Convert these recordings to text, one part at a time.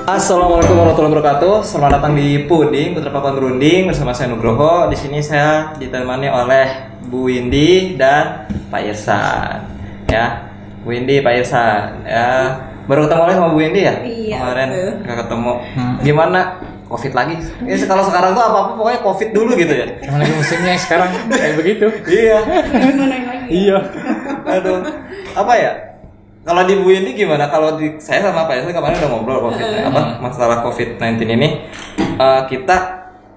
Assalamualaikum warahmatullahi wabarakatuh. Selamat datang di Puding Putra Pakuan Berunding bersama saya Nugroho. Di sini saya ditemani oleh Bu Windy dan Pak Irsan. Ya, Bu Windy, Pak Irsan. Ya, baru ketemu lagi sama Bu Windy ya? Iya. Kemarin nggak ketemu. Gimana? Covid lagi? Ini kalau sekarang tuh apa-apa pokoknya Covid dulu gitu ya. Emang lagi musimnya sekarang kayak begitu. Iya. Gimana lagi? Iya. Aduh. Apa ya? Kalau di Bu Windy gimana? Kalau di saya sama Pak Irsan kemarin udah ngobrol masalah COVID-19 ini, kita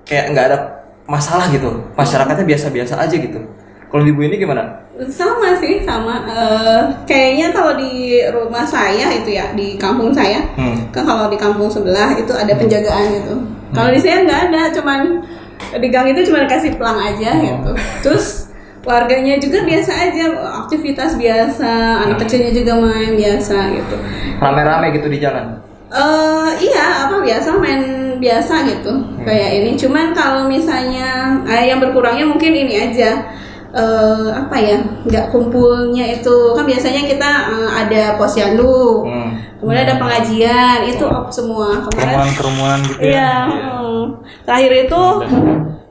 kayak nggak ada masalah gitu, masyarakatnya biasa-biasa aja gitu. Kalau di Bu Windy gimana? Sama sih, sama. Kayaknya kalau di rumah saya itu ya, di kampung saya, kan kalau di kampung sebelah itu ada penjagaan gitu. Kalau di saya nggak ada, cuman di gang itu cuma dikasih pelang aja gitu. Terus warganya juga biasa aja, aktivitas biasa, anak kecilnya juga main biasa gitu. Rame-rame gitu di jalan? Iya, biasa main biasa gitu, kayak ini. Cuman kalau misalnya yang berkurangnya mungkin ini aja, nggak kumpulnya itu kan biasanya kita ada posyandu, kemudian ada pengajian, itu off semua. Kerumunan gitu ya. Iya. Terakhir itu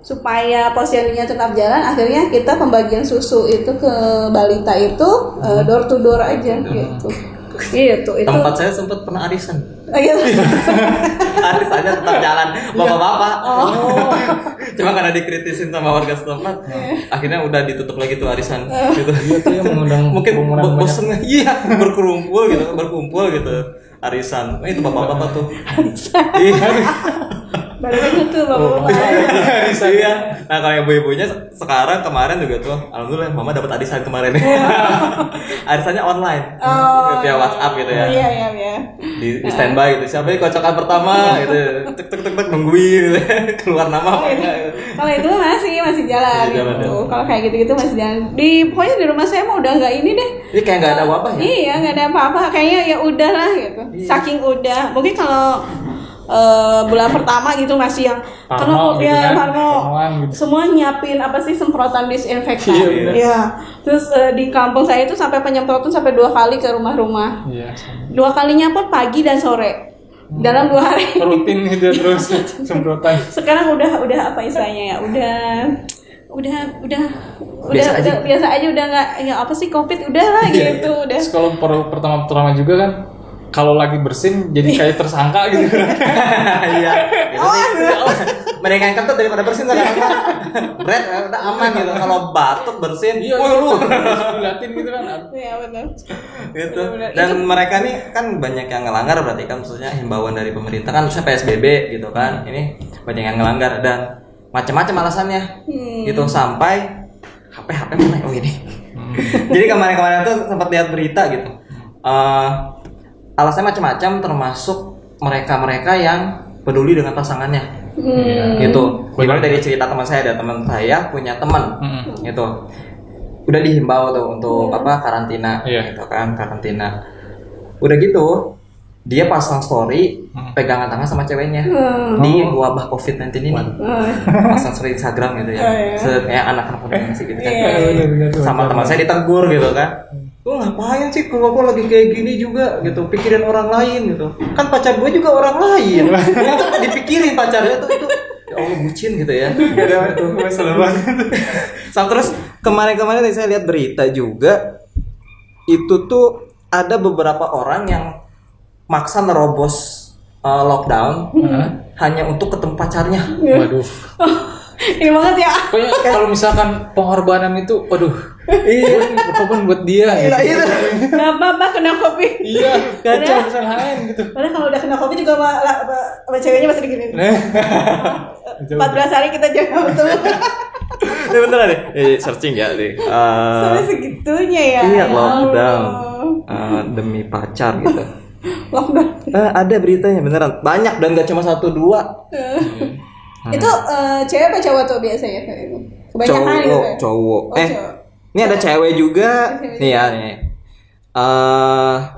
supaya posyandunya tetap jalan, akhirnya kita pembagian susu itu ke balita itu door to door aja gitu. Gitu. Tempat saya sempat pernah arisan. Gitu. Arisannya tetap jalan, bapak-bapak. Cuma karena dikritisin sama warga setempat, akhirnya udah ditutup lagi tuh arisan. Gitu. Iya tuh yang mengundang mungkin bosen, iya berkumpul gitu arisan. Itu bapak-bapak tuh. Iya. Baru itu bapak-bapak. Iya. Nah kalau ibu-ibunya sekarang kemarin juga tuh, alhamdulillah mama dapat arisan kemarin. Arisannya online, via WhatsApp gitu ya. Iya. Di standby gitu. Siapa yang kocokan pertama gitu. Tek nungguin gitu. Keluar nama apa enggak. Kalau itu masih jalan gitu. Kalau kayak gitu masih jalan. Pokoknya di rumah saya mah udah nggak ini deh. Ini kayak nggak ada wabah ya? Iya, nggak ada apa-apa. Kayaknya ya udahlah gitu. Iya. Saking udah. Mungkin kalau bulan pertama gitu masih yang Parno gitu kan, Parnoan gitu. semua nyiapin semprotan disinfektan. Iya. Ya. Terus di kampung saya itu sampai penyemprotan sampai 2 kali ke rumah-rumah. Iya. 2 kalinya pun pagi dan sore. Dalam 2 hari. Rutin gitu terus semprotan. Sekarang udah apa istilahnya ya? Udah biasa aja, udah nggak ya COVID udahlah gitu udah. Terus kalau pertama juga kan kalau lagi bersin jadi kayak tersangka gitu. Iya. Mereka yang kentut daripada bersin kan. Red udah aman gitu. Kalau batuk bersin, lu liatin gitu kan. Iya benar. Gitu. Dan mereka nih kan banyak yang ngelanggar, berarti kan maksudnya himbauan dari pemerintah kan maksudnya PSBB gitu kan. Ini banyak yang ngelanggar dan macam-macam alasannya. Gitu sampai HP mana? Oh ini. Jadi kemarin tuh sempat lihat berita gitu. Alasannya macam-macam termasuk mereka yang peduli dengan pasangannya. Gitu. Gimana dari cerita teman saya, ada teman saya punya teman gitu. Udah dihimbau tuh untuk karantina gitu kan, karantina. Udah gitu dia pasang story pegangan tangan sama ceweknya di wabah COVID-19 ini. Pasang story Instagram gitu ya. Kayak anak-anak muda masih gitu kan. Sama teman saya ditegur gitu kan. Lu ngapain sih kalau lagi kayak gini juga gitu, pikirin orang lain gitu. Kan pacar gue juga orang lain. Yang dipikirin pacarnya tuh itu ya Allah bucin gitu ya. Itu masalah banget. Sama terus kemarin saya lihat berita juga itu tuh ada beberapa orang yang maksa nerobos lockdown hanya untuk ketemu pacarnya. Waduh. Ini banget ya. Pokoknya kalau misalkan pengorbanan itu, waduh. Iya, berkorban buat dia. Iya, gitu. Nggak apa-apa kena COVID. Iya, kacau kesalahan gitu. Padahal kalau udah kena COVID juga sama ceweknya masih digini. 14 hari kita jaga betul. Ini beneran deh. Searching ya deh. Sampai segitunya ya. Iya, lockdown. Demi pacar gitu. Lockdown. Ada beritanya beneran. Banyak dan gak cuma 1-2. Itu cewek apa cowok tuh biasanya kayak itu? Kebanyakan gitu ya? Cowok. Cowok. Ini ada cewek juga. Nih ya, nih.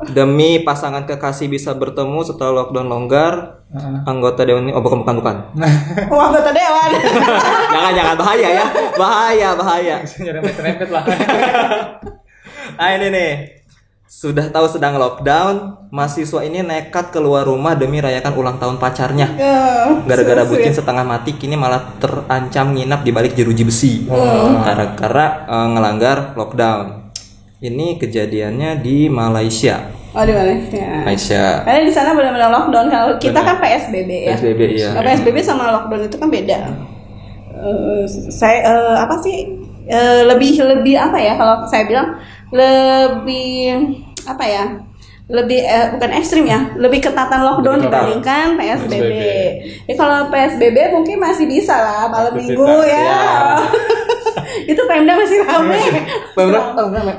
Demi pasangan kekasih bisa bertemu setelah lockdown longgar, anggota dewan ini bukan. Oh, anggota dewan. jangan bahaya ya. Bahaya. Nyerempet lah. Nah ini nih. Sudah tahu sedang lockdown, mahasiswa ini nekat keluar rumah demi rayakan ulang tahun pacarnya. Gara-gara bucin setengah mati, kini malah terancam nginap di balik jeruji besi. Gara-gara ngelanggar lockdown. Ini kejadiannya di Malaysia. Oh, di Malaysia. Karena di sana benar-benar lockdown. Kalau kita kan PSBB ya. PSBB iya. PSBB sama lockdown itu kan beda. Lebih apa ya, kalau saya bilang lebih apa ya, lebih bukan ekstrim ya, lebih ketatan lockdown dibandingkan PSBB. Jadi kalau PSBB mungkin masih bisa lah malam minggu ya. Itu Pemda masih ramai.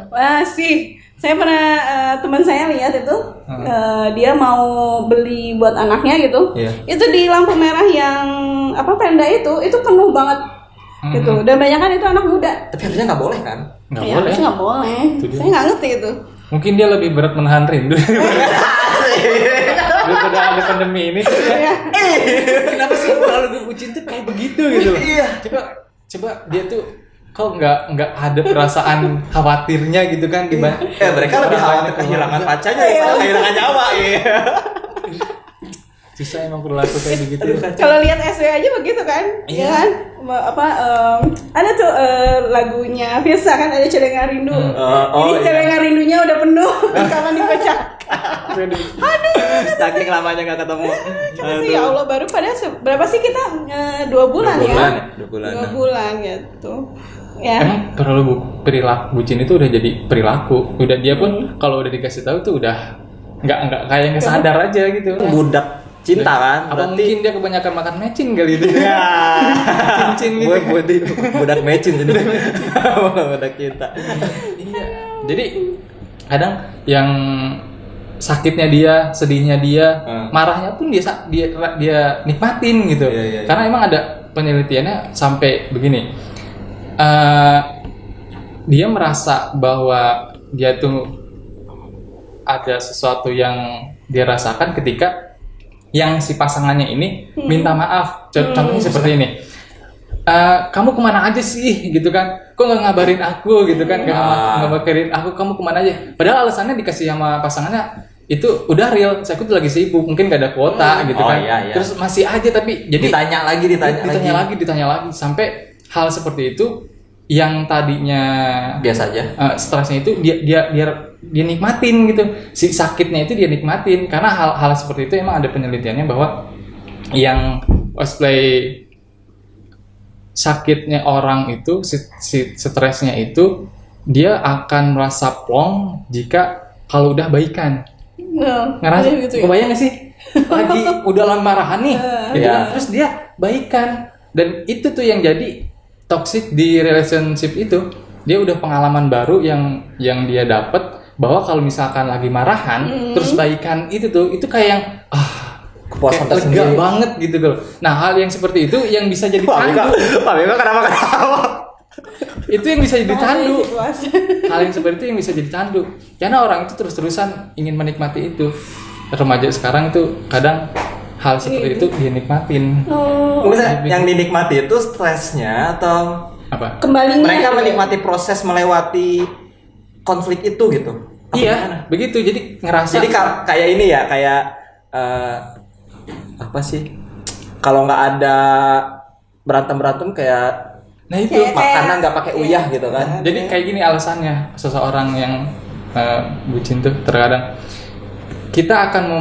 Masih. Saya pernah teman saya lihat itu dia mau beli buat anaknya gitu. Itu di lampu merah yang Pemda itu penuh banget. Gitu. Dan banyak kan itu anak muda. Tapi harusnya nggak boleh kan? Nggak boleh. Saya nggak ngerti itu. Mungkin dia lebih berat menahan rindu. Daripada ada pandemi ini. Kenapa sih kalau lebih bucin tuh kayak begitu gitu? Coba dia tuh kok nggak ada perasaan khawatirnya gitu kan gimana? Mereka lebih khawatir kehilangan pacarnya daripada kehilangan nyawa. Susah emang perilaku kayak begitu. Kalau lihat SW aja begitu kan? Iya kan? Ada tuh lagunya Firsa kan, ada Celengan Rindu. Ini Celengan Rindunya udah penuh. Kapan dipecahkan? Aduh, saking lamanya nggak ketemu. Ya Allah, baru pada berapa sih kita? 2 bulan ya? 2 bulan gitu. Ya. Emang terlalu perilaku bucin itu udah jadi perilaku. Udah dia pun kalau udah dikasih tahu tuh udah nggak kayak sadar aja gitu. Budak cinta kan? Apa mungkin dia kebanyakan makan mecin kali itu? Cincin gitu. Budak mecin jadi. Budak cinta. Iya. Jadi kadang yang sakitnya dia, sedihnya dia, marahnya pun dia nikmatin gitu. Iya. Karena emang ada penelitiannya sampai begini. Dia merasa bahwa dia tuh ada sesuatu yang dia rasakan ketika yang si pasangannya ini minta maaf. Contohnya seperti ini, kamu kemana aja sih gitu kan, kok nggak ngabarin aku gitu kan, nggak ngabarin aku, kamu kemana aja, padahal alasannya dikasih sama pasangannya itu udah real, saya tuh lagi sibuk, mungkin gak ada kuota gitu kan. Iya. Terus masih aja tapi jadi ditanya lagi sampai hal seperti itu yang tadinya biasa aja, stresnya itu dia nikmatin gitu, si sakitnya itu dia nikmatin, karena hal seperti itu emang ada penelitiannya bahwa yang cosplay sakitnya orang itu, si stresnya itu dia akan merasa plong jika kalau udah baikan. Ngerasa gitu ya? Kebayang gak sih? Lagi udah lama marahan nih gitu kan? Terus dia baikan, dan itu tuh yang jadi toxic di relationship itu. Dia udah pengalaman baru yang dia dapat, bahwa kalau misalkan lagi marahan terus baikan itu kayak yang kepuasan kayak lega banget gitu loh. Nah, hal yang seperti itu yang bisa jadi tandu. Pak Mika kenapa ketawa? Itu yang bisa jadi tandu. Hal yang seperti itu yang bisa jadi tandu. Karena orang itu terus-terusan ingin menikmati itu. Remaja sekarang itu kadang hal seperti itu dia nikmatin. Maksudnya yang dinikmati itu stresnya atau apa? Kembalinya. Mereka menikmati proses melewati konflik itu gitu. Iya, begitu. Jadi ngerasa. Jadi kayak ini ya, kayak apa sih? Kalau nggak ada berantem kayak, nah itu makanan nggak pakai uyah gitu kan. Jadi kayak gini alasannya seseorang yang bucin tuh terkadang kita akan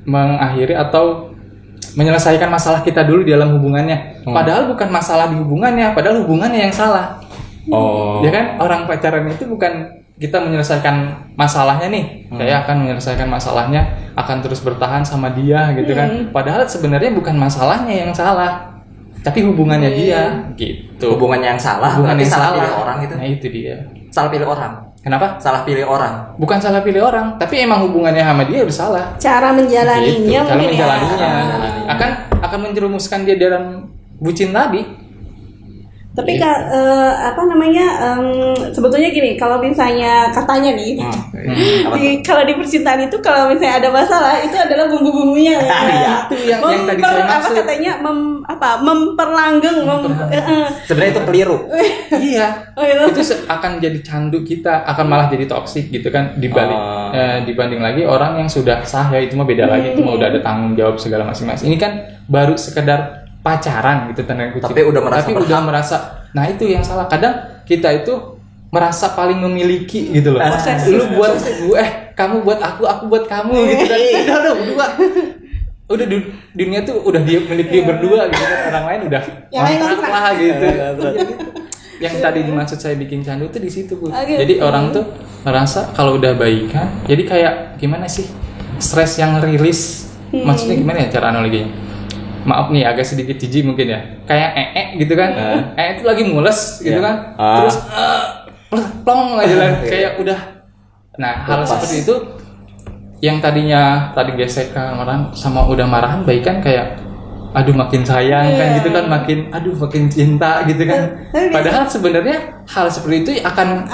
mengakhiri atau menyelesaikan masalah kita dulu di dalam hubungannya. Padahal bukan masalah di hubungannya, padahal hubungannya yang salah. Ya kan, orang pacaran itu bukan kita menyelesaikan masalahnya nih, saya akan menyelesaikan masalahnya, akan terus bertahan sama dia gitu kan. Padahal sebenarnya bukan masalahnya yang salah, tapi hubungannya dia gitu. Hubungannya yang salah, hubungan yang salah. Pilih orang itu. Nah itu dia. Salah pilih orang. Kenapa? Salah pilih orang. Bukan salah pilih orang, tapi emang hubungannya sama dia udah salah. Cara menjalaninya gitu. Cara mungkin menjalaninya akan menjerumuskan dia dalam bucin tadi. Tapi sebetulnya gini, kalau misalnya katanya nih, kalau di percintaan itu kalau misalnya ada masalah itu adalah bumbu-bumbunya ya. Itu yang tadi saya maksud. Katanya memperlanggeng. Sebenarnya itu keliru. Iya. Itu akan jadi candu kita, akan malah jadi toksik gitu kan dibanding lagi orang yang sudah sah ya, itu mah beda lagi, itu mah udah ada tanggung jawab segala masing-masing. Ini kan baru sekedar pacaran gitu tanda kutip. Tapi udah merasa. Nah, itu yang salah. Kadang kita itu merasa paling memiliki gitu loh. Lu buat gue, kamu buat aku buat kamu gitu kan. Udah berdua. Udah dunia tuh udah milik dia berdua gitu kan. Orang lain udah kontrak lah gitu. Yang tadi dimaksud saya bikin candu tuh di situ, Bu. Jadi orang tuh merasa kalau udah baikan, jadi kayak gimana sih? Stres yang rilis. Maksudnya gimana ya cara analoginya? Maaf nih agak sedikit jijik mungkin ya, kayak gitu kan, itu lagi mules gitu kan, terus plong aja lah, kayak udah. Nah, hal seperti itu yang tadinya tadi gesekan marah sama udah marahan baikan kayak aduh makin sayang kan gitu kan, makin cinta gitu kan. Padahal sebenarnya hal seperti itu akan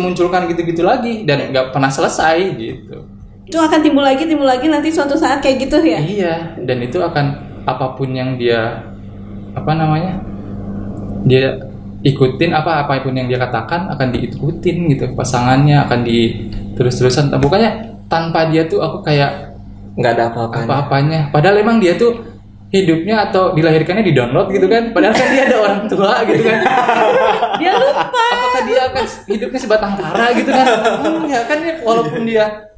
munculkan gitu lagi dan nggak pernah selesai gitu. Itu akan timbul lagi nanti suatu saat kayak gitu ya. Iya, dan itu akan apapun yang dia dia ikutin, apapun yang dia katakan akan diikutin gitu, pasangannya akan terus-terusan, bukannya tanpa dia tuh aku kayak nggak ada apa-apanya. Padahal emang dia tuh hidupnya atau dilahirkannya di download gitu kan, padahal kan dia ada orang tua gitu kan. Dia lupa apakah dia akan hidupnya sebatang kara gitu kan. Ya kan ya, walaupun dia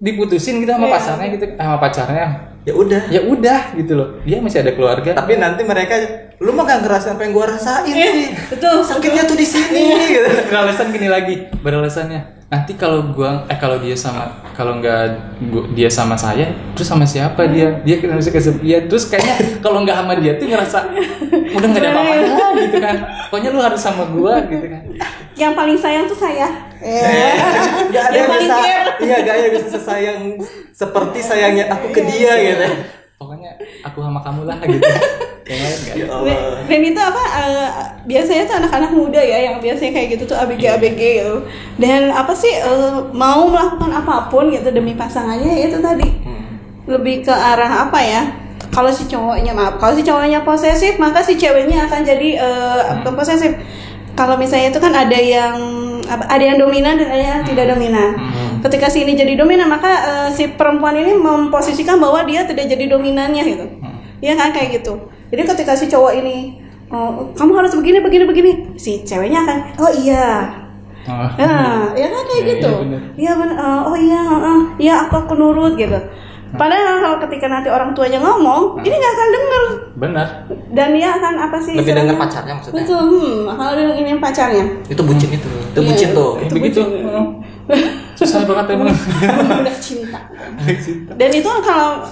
diputusin gitu sama pasangannya gitu, sama pacarnya, ya udah gitu loh, dia masih ada keluarga. Tapi nanti mereka, lu mah gak ngerasain apa yang gua rasain sih. Betul, sakitnya tuh di sini gitu. Beralasan gini lagi, beralasannya nanti kalau dia sama saya, terus sama siapa dia kena bisa kesepian, terus kayaknya kalau nggak sama dia tuh ngerasa udah nggak ada apa-apa gitu kan. Pokoknya lu harus sama gua gitu kan. Yang paling sayang tuh saya. Gak ada yang bisa, gak ada yang bisa sayang seperti sayangnya aku ke dia gitu. Pokoknya aku sama kamu lah gitu. Yang lain gak ada. Dan itu biasanya tuh anak-anak muda ya yang biasanya kayak gitu tuh ABG gitu. Dan mau melakukan apapun gitu demi pasangannya, itu tadi lebih ke arah apa ya? Kalau si cowoknya posesif, maka si ceweknya akan jadi posesif. Kalau misalnya itu kan ada yang dominan dan ada yang tidak dominan. Ketika si ini jadi dominan, maka si perempuan ini memposisikan bahwa dia tidak jadi dominannya gitu. Iya kan kayak gitu. Jadi ketika si cowok ini kamu harus begini, si ceweknya akan ya kan kayak gitu. Iya benar. Iya aku nurut gitu. Padahal kalau ketika nanti orang tuanya ngomong, ini nggak akan dengar. Benar. Dan dia akan lebih dengar pacarnya maksudnya. Betul. Kalau ini pacarnya. Itu bucin itu. Itu bucin tuh. Itu begitu. Susah banget emang. Udah cinta. Dan itu kalau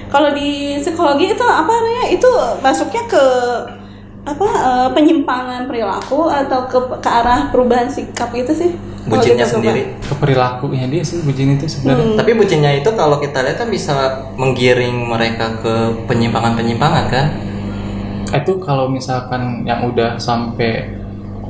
kalau di psikologi itu itu masuknya ke penyimpangan perilaku atau ke arah perubahan sikap itu sih. Bucinnya sendiri ke perilakunya dia sih bucin itu sebenarnya. Tapi bucinnya itu kalau kita lihat kan bisa menggiring mereka ke penyimpangan kan. Itu kalau misalkan yang udah sampai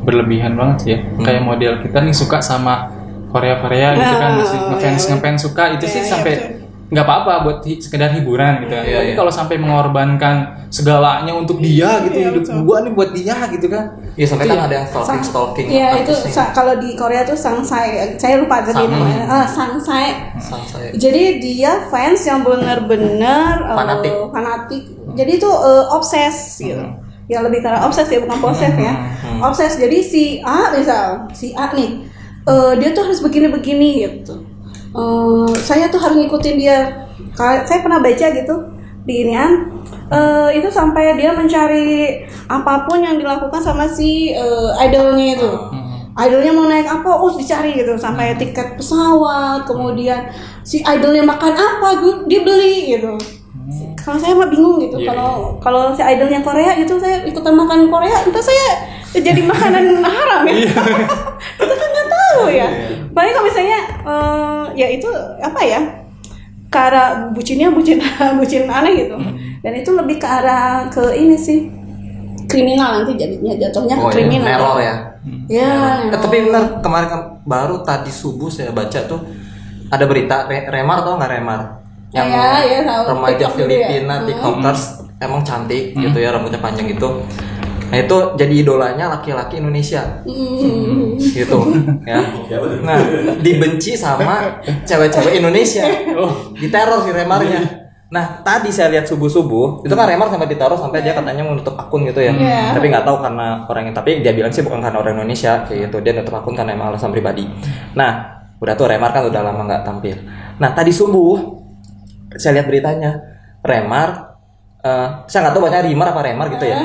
berlebihan banget sih ya. Kayak model kita nih suka sama Korea gitu kan, masih ngefans suka itu sih sampai nggak apa-apa buat sekedar hiburan gitu kan. Tapi kalau sampai mengorbankan segalanya untuk dia gitu, hidup gua nih buat dia gitu kan. Iya, sampai kan ada yang stalking. Iya, itu kalau di Korea tuh sangsai. Saya lupa tadi namanya. Sangsai. Jadi dia fans yang benar-benar fanatik. Jadi itu obses gitu. Ya lebih karena obses ya, bukan posesif ya. Obses. Jadi si A nih, dia tuh harus begini gitu. Saya tuh harus ngikutin dia. Saya pernah baca gitu di inian, itu sampai dia mencari apapun yang dilakukan sama si idolnya itu. Idolnya mau naik apa, dicari gitu, sampai tiket pesawat, kemudian si idolnya makan apa, dia beli gitu. Kalau saya mah bingung gitu. Kalau si idolnya Korea gitu, saya ikutan makan Korea, entah saya jadi makanan haram ya. Kita kan nggak tahu ya. Paling kalau misalnya ya itu ke arah bucin aneh gitu. Dan itu lebih ke arah ke ini sih, kriminal nanti jatuhnya ke kriminal. Teror ya. Ya. Tapi benar kemarin baru tadi subuh saya baca tuh ada berita Remar tau nggak Remar? Yang remaja TikTok Filipina TikTokers emang cantik gitu ya, rambutnya panjang gitu. Nah itu jadi idolanya laki-laki Indonesia gitu ya. Nah dibenci sama cewek-cewek Indonesia, diteror si Remarnya. Nah tadi saya lihat subuh itu kan Remar sampai ditaruh sampai dia katanya mau nutup akun gitu ya. Tapi nggak tahu karena orangnya, tapi dia bilang sih bukan karena orang Indonesia kayak gitu, dia nutup akun karena emang alasan pribadi. Nah udah tuh Remar kan udah lama nggak tampil. Nah tadi subuh saya lihat beritanya Remar, saya nggak tahu bacanya Rimar apa Remar gitu ya,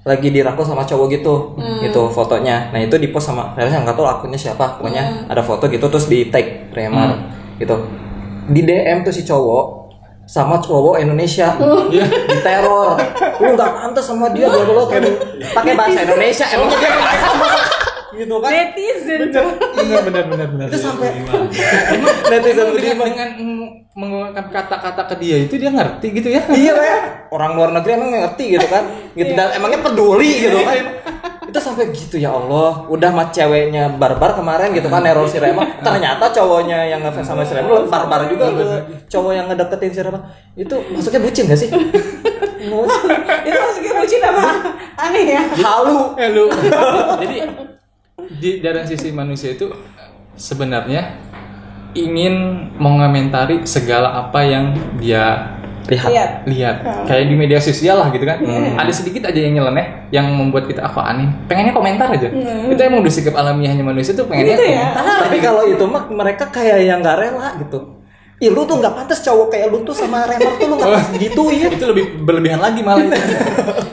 lagi dirangkul sama cowok gitu, gitu fotonya. Nah itu di post sama, saya nggak tahu akunnya siapa, pokoknya ada foto gitu terus di tag Remar, gitu. Di DM tuh si cowok sama cowok Indonesia, diteror, lu nggak pantas sama dia, bla kayak pakai bahasa Indonesia, emang dia gitu kan? Netizen, benar. Itu sampai netizen dengan mengungkap kata-kata ke dia itu dia ngerti gitu ya? Iya ya, orang luar negeri emang ngerti gitu kan? Gitu dan emangnya peduli gitu kan? Itu sampai gitu ya Allah, udah mah ceweknya barbar kemarin gitu kan neror si Rema, ternyata cowoknya yang ngefans sama si Rema barbar juga tuh, cowok yang ngedeketin si Rema itu masuknya bucin gak sih? Itu masuknya bucin apa? Aneh ya? Halu. Jadi dari sisi manusia itu sebenarnya ingin mengomentari segala apa yang dia lihat. Kayak di media sosial lah gitu kan. Ada sedikit aja yang nyeleneh yang membuat kita aneh, pengennya komentar aja. Itu emang udah sikap alamiahnya manusia tuh, pengennya gitu komentar. Tapi kalau itu mah mereka kayak yang nggak rela gitu. Ih lu tuh nggak pantas, cowok kayak lu tuh sama Remar tuh lu nggak pantas gituin. Itu lebih berlebihan lagi malah.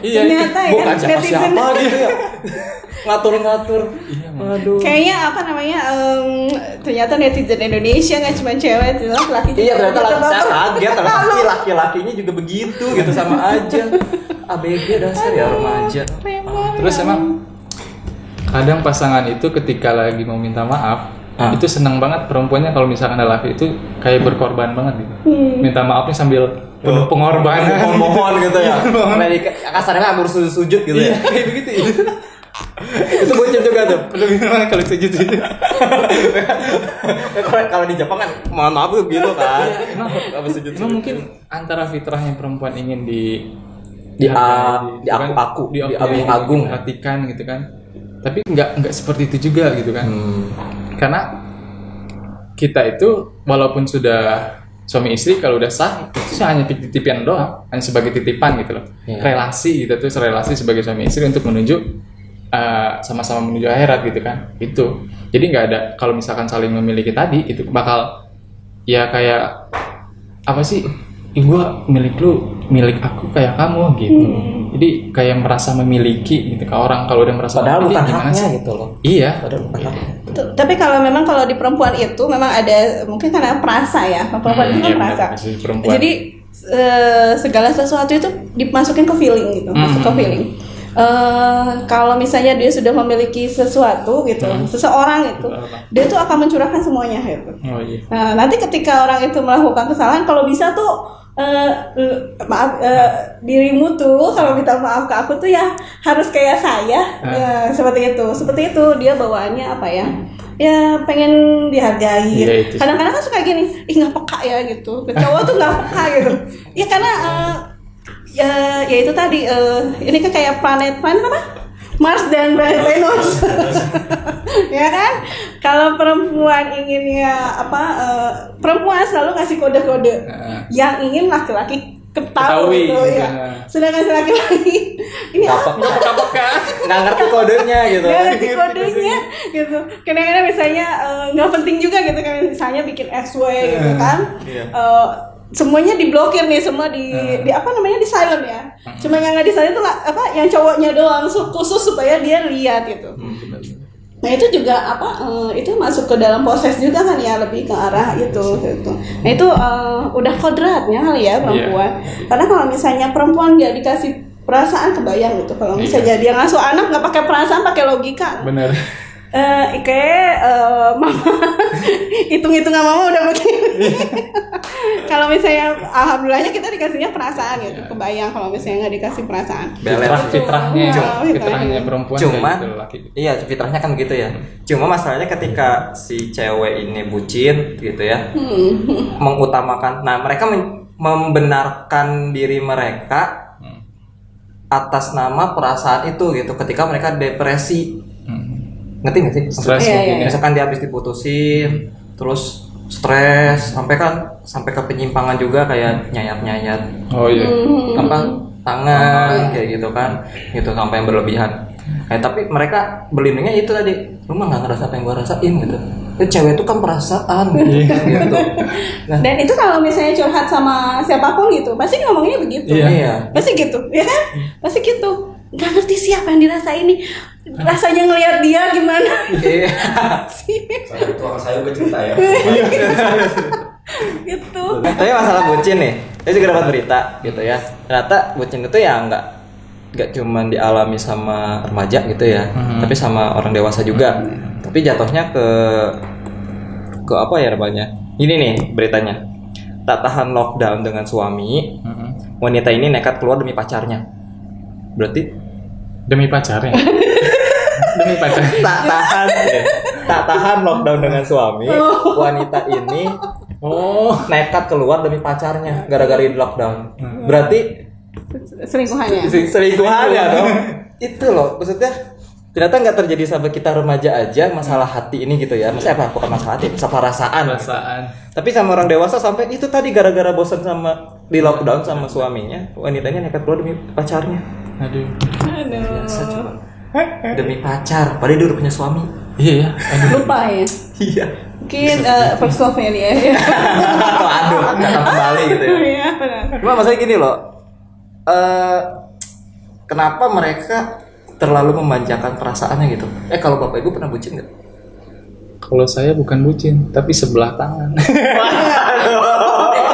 Iya. Bukan siapa gitu ya. Ngatur-ngatur. Aduh. Kayaknya ternyata netizen Indonesia nggak cuma cewek, laki juga. Iya ternyata saya kaget, tapi laki-lakinya juga begitu gitu, sama aja. ABG dasar ya remaja. Terus emang kadang pasangan itu ketika lagi mau minta maaf, itu senang banget perempuannya kalau misalkan ada laki itu kayak berkorban banget gitu. Minta maafnya sambil penuh pengorbanan, mohon gitu ya. Kasarnya nggak sujud gitu ya. Kayak begitu. Itu bocil juga tuh. Lebih mana kalau sujud. Kalau di Jepang kan mohon maaf gitu kan. Emang mungkin antara fitrahnya perempuan ingin diagung perhatikan gitu kan. Tapi nggak seperti itu juga gitu kan. Karena kita itu walaupun sudah suami istri, kalau udah sah itu hanya titipan doang, hanya sebagai titipan gitu loh. Relasi gitu tuh, relasi sebagai suami istri untuk menuju sama-sama menuju akhirat gitu kan. Itu jadi nggak ada, kalau misalkan saling memiliki tadi itu bakal ya kayak apa sih, gua milik lu, milik aku kayak kamu gitu. Jadi kayak merasa memiliki gitu ke orang, kalau udah merasa padahal bukan gimana haknya sih gitu loh. Iya, Padahal bukan haknya. Tapi kalau memang kalau di perempuan itu memang ada mungkin karena perasa ya, perempuan itu kan perasa. Jadi segala sesuatu itu dimasukin ke feeling gitu, masuk ke feeling. Kalau misalnya dia sudah memiliki sesuatu gitu, seseorang itu, dia tuh akan mencurahkan semuanya gitu. Nah, nanti ketika orang itu melakukan kesalahan, kalau bisa tuh dirimu tuh kalau minta maaf ke aku tuh ya harus kayak saya, seperti itu dia bawaannya apa ya? Ya pengen dihargai. Kadang-kadang kan suka gini, nggak peka ya gitu. Cowok tuh nggak peka gitu. Ya karena ya itu tadi ini kan kayak planet apa? Mars dan Venus. Ya kan? Kalau perempuan inginnya perempuan selalu ngasih kode-kode yang ingin laki-laki ketahui gitu ya. Sedangkan laki-laki ini nggak ngerti kodenya gitu. Nggak ngerti kodenya gitu. Kadang-kadang misalnya nggak penting juga gitu kan, misalnya bikin SW gitu kan. Semuanya diblokir nih, semua di silent ya. Cuma yang nggak di silent itu yang cowoknya doang khusus supaya dia lihat gitu. Nah itu juga itu masuk ke dalam proses juga kan ya, lebih ke arah itu gitu. Nah itu udah kodratnya kali ya perempuan. Karena kalau misalnya perempuan nggak dikasih perasaan, kebayang gitu kalau misalnya dia ngasuh anak nggak pakai perasaan, pakai logika. Bener. Mama hitung-hitungan mama udah begini. Kalau misalnya alhamdulillahnya kita dikasihnya perasaan gitu. Kebayang kalau misalnya nggak dikasih perasaan. Fitrahnya perempuan cuma gitu, laki. Iya, fitrahnya kan gitu ya. Cuma masalahnya ketika si cewek ini bucin gitu ya, mengutamakan, nah mereka membenarkan diri mereka atas nama perasaan itu gitu. Ketika mereka depresi, ngerti nggak sih? Stres iya. Misalkan dia habis diputusin, terus stres, sampai ke penyimpangan juga kayak nyayat Oh iya. tangan kayak gitu kan, gitu sampai yang berlebihan. Tapi mereka berlindungnya itu tadi, lu mah nggak ngerasa apa yang gua rasain gitu. Cewek itu kan perasaan gitu. Nah. Dan itu kalau misalnya curhat sama siapapun gitu, pasti ngomongnya begitu. Iya. Pasti gitu, ya kan? Pasti gitu. Gak ngerti siapa yang dirasain ini. Rasanya ngelihat dia gimana? Iya. Saya tuang saya juga cerita ya. Gitu. Tapi masalah bucin nih, saya juga dapat berita gitu ya. Ternyata bucin itu ya nggak cuma dialami sama remaja gitu ya, tapi sama orang dewasa juga. Tapi jatuhnya ke apa ya namanya? Ini nih beritanya. Tak tahan lockdown dengan suami, wanita ini nekat keluar demi pacarnya. Berarti demi pacarnya. Demi pacar. Tak tahan lockdown dengan suami, wanita ini nekat keluar demi pacarnya gara-gara di lockdown. Berarti selingkuhannya dong. Itu loh maksudnya. Ternyata nggak terjadi sampai kita remaja aja masalah hati ini gitu ya. Maksudnya apa? Bukan masalah hati, masalah perasaan. Tapi sama orang dewasa sampai itu tadi gara-gara bosan sama di lockdown sama suaminya, wanitanya nekat keluar demi pacarnya. Aduh. Biasa cuma demi pacar, padahal dia udah punya suami. Iya ya. Lupa ya. Iya. Mungkin first love-nya dia. Aduh, datang kembali gitu ya. Iya, benar. Cuma maksudnya gini loh. Kenapa mereka terlalu memanjakan perasaannya gitu? Kalau bapak ibu pernah bucin nggak? Kalau saya bukan bucin, tapi sebelah tangan.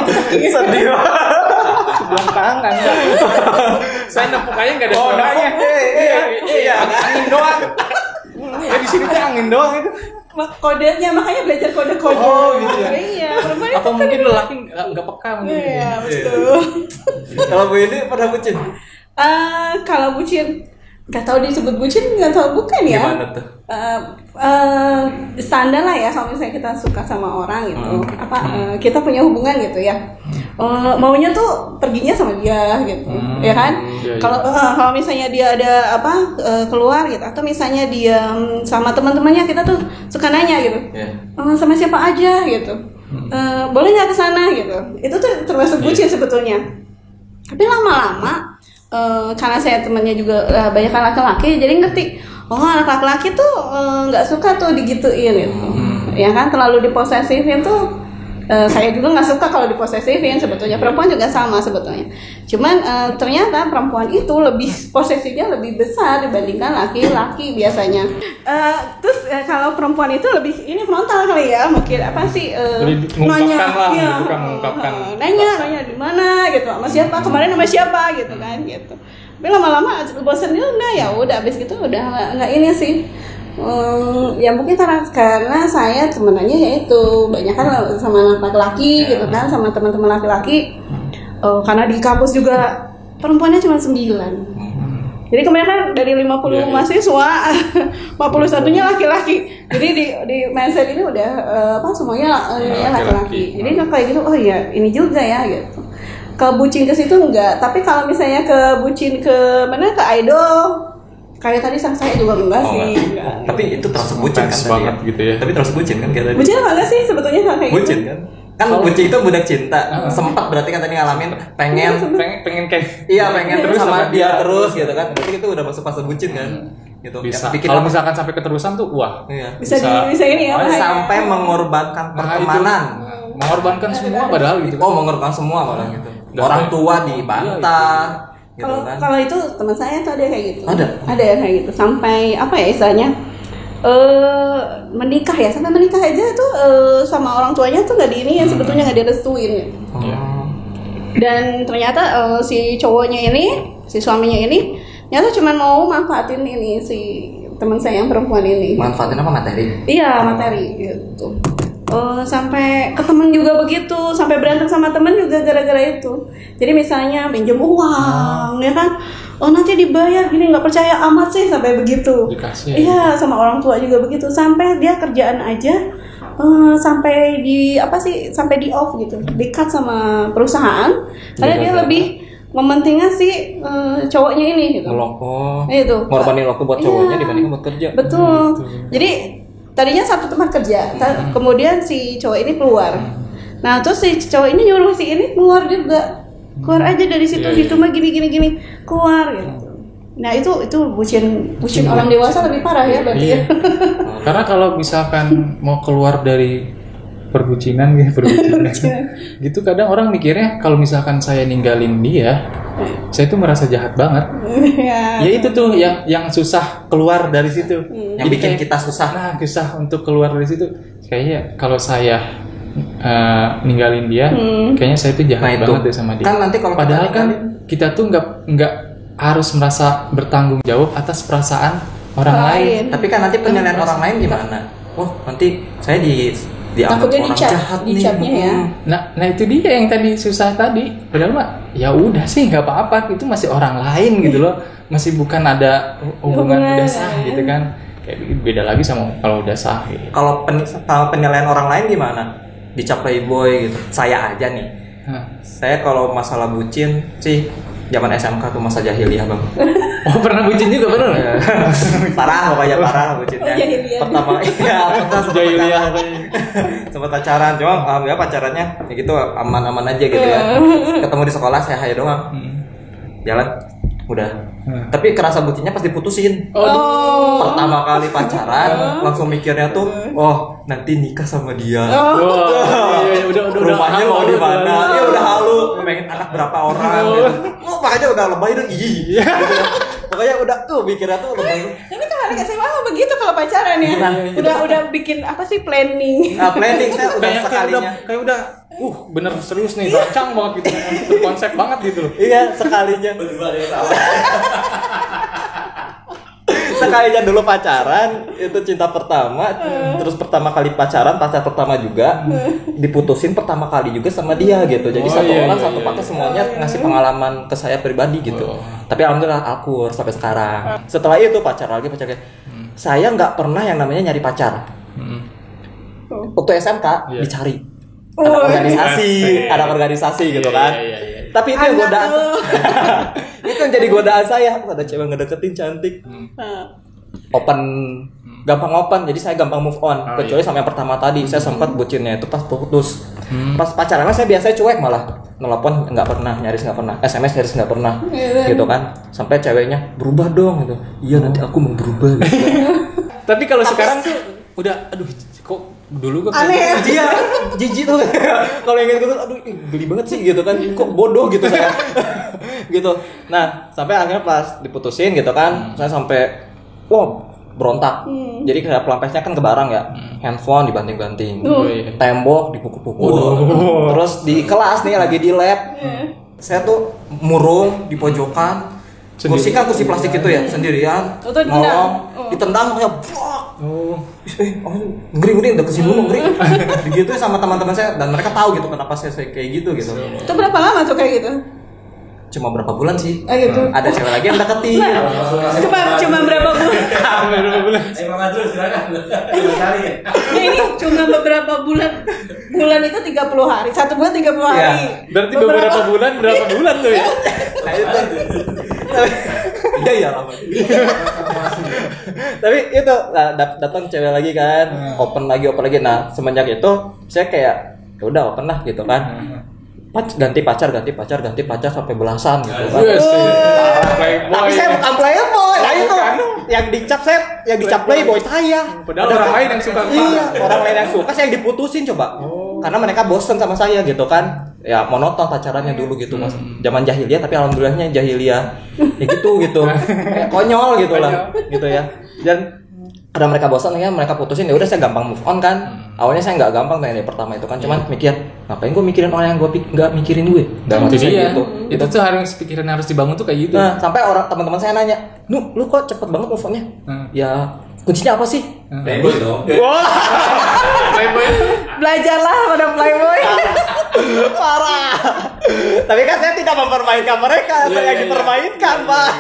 Sedih banget. Sebelah tangan. Saya nepuk aja nggak ada suaranya. Iya, angin doang. Ya di sini tuh angin doang itu. Kodenya makanya belajar kode-kode. Oh gitu ya. Iya, perempuan Apa mungkin lelaki nggak peka mungkin. Iya, betul. Kalau Bu ini pernah bucin? Kalau bucin nggak tahu disebut bucin, nggak tahu bukan ya. Gimana tuh? Standar lah ya kalau misalnya kita suka sama orang gitu, kita punya hubungan gitu ya, maunya tuh perginya sama dia gitu, ya kan? Kalau misalnya dia ada keluar gitu, atau misalnya dia sama teman-temannya, kita tuh suka nanya gitu, sama siapa aja gitu, boleh nggak kesana gitu. Itu tuh termasuk bucin sebetulnya. Tapi lama-lama karena saya temannya juga banyak laki-laki, jadi ngerti, anak laki-laki tuh nggak suka tuh digituin gitu, ya kan, terlalu diposesifin tuh. Saya juga nggak suka kalau diposesifin sebetulnya. Perempuan juga sama sebetulnya. Cuman ternyata perempuan itu lebih posesifnya lebih besar dibandingkan laki-laki biasanya. Terus kalau perempuan itu lebih ini frontal kali ya, mungkin apa sih? Nanya di mana gitu, sama siapa, kemarin sama siapa gitu kan gitu. Tapi lama-lama bosan itu udah habis gitu udah nggak ini sih. Ya mungkin karena saya temenannya yaitu banyak kan sama anak laki-laki gitu kan, sama teman-teman laki-laki. Karena di kampus juga perempuannya cuma 9. Jadi kebanyakan dari 50 mahasiswa 41-nya laki-laki. Jadi di mindset ini udah semuanya laki-laki. Jadi kayak gitu, oh iya ini juga ya gitu. Ke bucin ke situ enggak, tapi kalau misalnya ke bucin ke mana, ke idol kayak tadi saya juga enggak sih. Enggak. Tapi itu termasuk bucin kan tadi ya? Gitu ya. Tapi termasuk bucin kan kayak tadi. Bucin apa enggak sih sebetulnya kayak bucin gitu? Kan bucin itu budak cinta. Sempat berarti kan tadi ngalamin pengen kayak pengen terus sama dia terus gitu kan. Berarti itu udah masuk fase bucin kan. Gitu. Bisa. Kalau misalkan sampai keterusan tuh wah. Iya. Bisa ini ya. Sampai mengorbankan pertemanan. Mengorbankan semua padahal gitu. Mengorbankan semua malah gitu. Orang tua dibantah. Gitu kan. Kalau itu teman saya tuh ada kayak gitu. Ada ya kayak gitu. Sampai apa ya istilahnya? Menikah ya, sampai menikah aja tuh sama orang tuanya tuh nggak sebetulnya nggak direstuin gitu. Dan ternyata si cowoknya ini, si suaminya ini, ternyata cuma mau manfaatin ini si teman saya yang perempuan ini. Manfaatin apa, materi? Iya, materi gitu. Sampai ke temen juga begitu, sampai berantem sama temen juga gara-gara itu. Jadi misalnya pinjam uang, ya kan? Nanti dibayar gini, nggak percaya amat sih, sampai begitu. Dikasih. Iya, sama orang tua juga begitu. Sampai dia kerjaan aja sampai di sampai di off gitu, di cut sama perusahaan karena dia lebih mementingkan si cowoknya ini gitu. Itu ngorbanin waktu buat cowoknya dibandingkan buat kerja. Betul. Jadi tadinya satu tempat kerja, kemudian si cowok ini keluar. Nah terus si cowok ini nyuruh si ini keluar juga, keluar aja dari situ mah gini keluar gitu. Nah itu bucin orang dewasa lebih parah ya berarti. Iya. Karena kalau misalkan mau keluar dari perbucinan gitu kadang orang mikirnya kalau misalkan saya ninggalin dia, saya tuh merasa jahat banget. Ya itu tuh yang susah keluar dari situ. Yang bikin kita susah. Susah untuk keluar dari situ. Kayaknya kalau saya ninggalin dia, kayaknya saya tuh jahat banget deh sama dia. Kan nanti kalau padahal kan kita tuh nggak harus merasa bertanggung jawab atas perasaan orang lain. Tapi kan nanti penilaian orang lain gimana? Nanti saya dianggap orang jahat nih. Ya. Nah itu dia yang tadi susah tadi. Padahal mah ya udah sih nggak apa-apa, itu masih orang lain gitu loh, masih bukan ada hubungan udah sah gitu kan. Kayak beda lagi sama kalau udah sah. Gitu. Kalau penilaian orang lain gimana? Dicap playboy gitu. Saya aja nih. Saya kalau masalah bucin sih zaman SMK tuh masa jahiliyah bang. Oh pernah bucin juga bener? Parah bucinnya. Pertama jahiliyah sempat pacaran, cuma alhamdulillah pacarannya ya gitu aman-aman aja gitu ya. Ketemu di sekolah saya hai doang, jalan udah. Tapi kerasa bucinnya pas diputusin. Pertama kali pacaran langsung mikirnya tuh, nanti nikah sama dia. Udah rumahnya mau di mana? Ya udah halu, pengen anak berapa orang gitu. Makanya udah lebay dong. Makanya udah mikirnya tuh lebay. Tapi kalau anak SMA begitu kalau pacaran ya. Udah bikin planning. Planning saya udah sekalinya. Kayak udah bener serius nih, rancang banget gitu, berkonsep banget gitu loh. Iya, sekalinya. Sekalinya dulu pacaran, itu cinta pertama, terus pertama kali pacaran, pacar pertama juga, diputusin pertama kali juga sama dia gitu. Jadi satu paket semuanya ngasih pengalaman ke saya pribadi gitu. Tapi alhamdulillah akur sampai sekarang. Setelah itu pacar lagi. Saya nggak pernah yang namanya nyari pacar. Waktu SMK dicari. Ada organisasi gitu kan. Tapi itu yang godaan. Itu yang jadi godaan saya. Ada cewek ngedeketin cantik, gampang open. Jadi saya gampang move on. Kecuali sama yang pertama tadi, saya sempat bucinnya itu pas putus. Pas pacaran saya biasanya cuek malah. Nelpon nggak pernah, nyaris nggak pernah, SMS nyaris nggak pernah, gitu kan. Sampai ceweknya berubah dong gitu. Iya nanti aku mau berubah. Gitu. Tapi kalau sekarang tuh udah, kok dulu gue aneh dia jijik tuh kalau yang gitu geli banget sih gitu kan, kok bodoh gitu saya gitu. Nah sampai akhirnya pas diputusin gitu kan, saya sampai berontak. Jadi kayak pelampesnya kan ke barang ya, handphone dibanting-banting, tembok dipukul-pukul. Terus di kelas nih lagi di lab, saya tuh murung di pojokan. Kursi kan kursi plastik itu ya, sendirian, ngomong, ditendang kayak ngeri udah kesini dulu ngeri. Begitu sama teman-teman saya dan mereka tahu gitu kenapa saya kayak gitu. Itu berapa lama tuh kayak gitu? Cuma berapa bulan sih? Gitu. Ada cewek lagi yang deketin. Cuma berapa bulan? Mama dulu silakan. Ini cuma beberapa bulan. Bulan itu 30 hari. 1 bulan 30 hari. Ya, berarti beberapa bulan berapa bulan tuh ya? Nah itu. Iya lama. Tapi itu datang cewek lagi kan, open lagi. Nah semenjak itu saya kayak udah open lah gitu kan. Ganti pacar sampai belasan gitu kan. Tapi saya bukan playboy. Nah itu yang dicap playboy saya. Padahal orang lain yang suka. Iya, orang lain yang suka, saya diputusin coba. Karena mereka bosen sama saya gitu kan. Ya monoton pacarannya dulu gitu Mas. Zaman jahiliyah tapi alhamdulillahnya jahiliyah. Ya gitu. Kayak konyol gitu lah. Gitu ya. Dan karena mereka bosan ya, mereka putusin, ya udah saya gampang move on kan. Awalnya saya nggak gampang tanya dari pertama itu kan, cuman mikir ngapain gue mikirin orang yang gue nggak mikirin gue. Itu dia. Itu tuh harus pikiran harus dibangun tuh kayak gitu. Nah, sampai orang teman-teman saya nanya, lu kok cepet banget move on-nya? Ya kuncinya apa sih? Playboy dong. Wah, Playboy. Belajarlah pada Playboy. parah. Tapi kan saya tidak mempermainkan mereka, saya yang dipermainkan, Pak.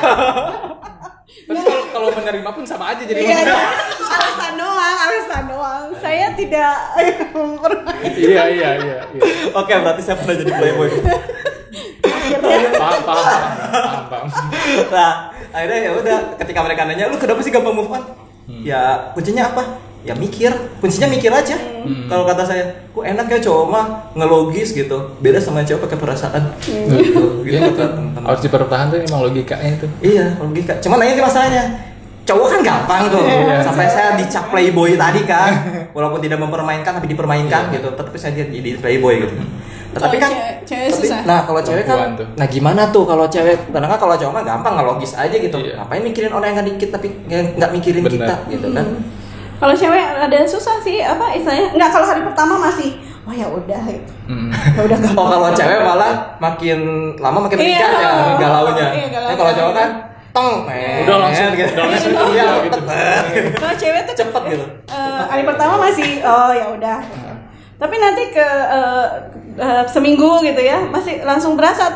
Tapi kalau menerima pun sama aja jadi. Iya, alasan doang. Saya tidak mempermainkan. Iya. Oke, berarti saya pernah jadi playboy. Paham. Nah, akhirnya ya udah, ketika mereka nanya, lu kenapa sih gampang move on? Ya kuncinya apa? Ya mikir, kuncinya mikir aja. Kalau kata saya, kok enak ya cowok mah ngelogis gitu, beda sama cowok pakai perasaan. Gitu kan teman-teman. Harus dipertahankan tuh emang logikanya itu. Iya, logika. Cuman ini masalahnya, cowok kan gampang tuh. Sampai saya dicap playboy tadi kan, walaupun tidak mempermainkan tapi dipermainkan gitu, tapi saya jadi playboy gitu. Tapi kan cewek susah. Nah, kalau cewek kan, nah gimana tuh kalau cewek? Karena kalau cowok mah gampang, nggak logis aja gitu. Ngapain mikirin orang yang nggak dikit tapi nggak mikirin kita gitu kan? Kalau cewek ada susah sih, apa istilahnya? Enggak, kalau hari pertama masih, oh ya udah gitu. Ya udah gampang. Oh, kalau cewek malah makin lama makin meningkat ya galaunya. Nah, kalau cowok kan udah langsung gitu. Kalau cewek tuh cepet gitu. Hari pertama masih, oh ya udah. Tapi nanti ke seminggu gitu ya, masih langsung berasa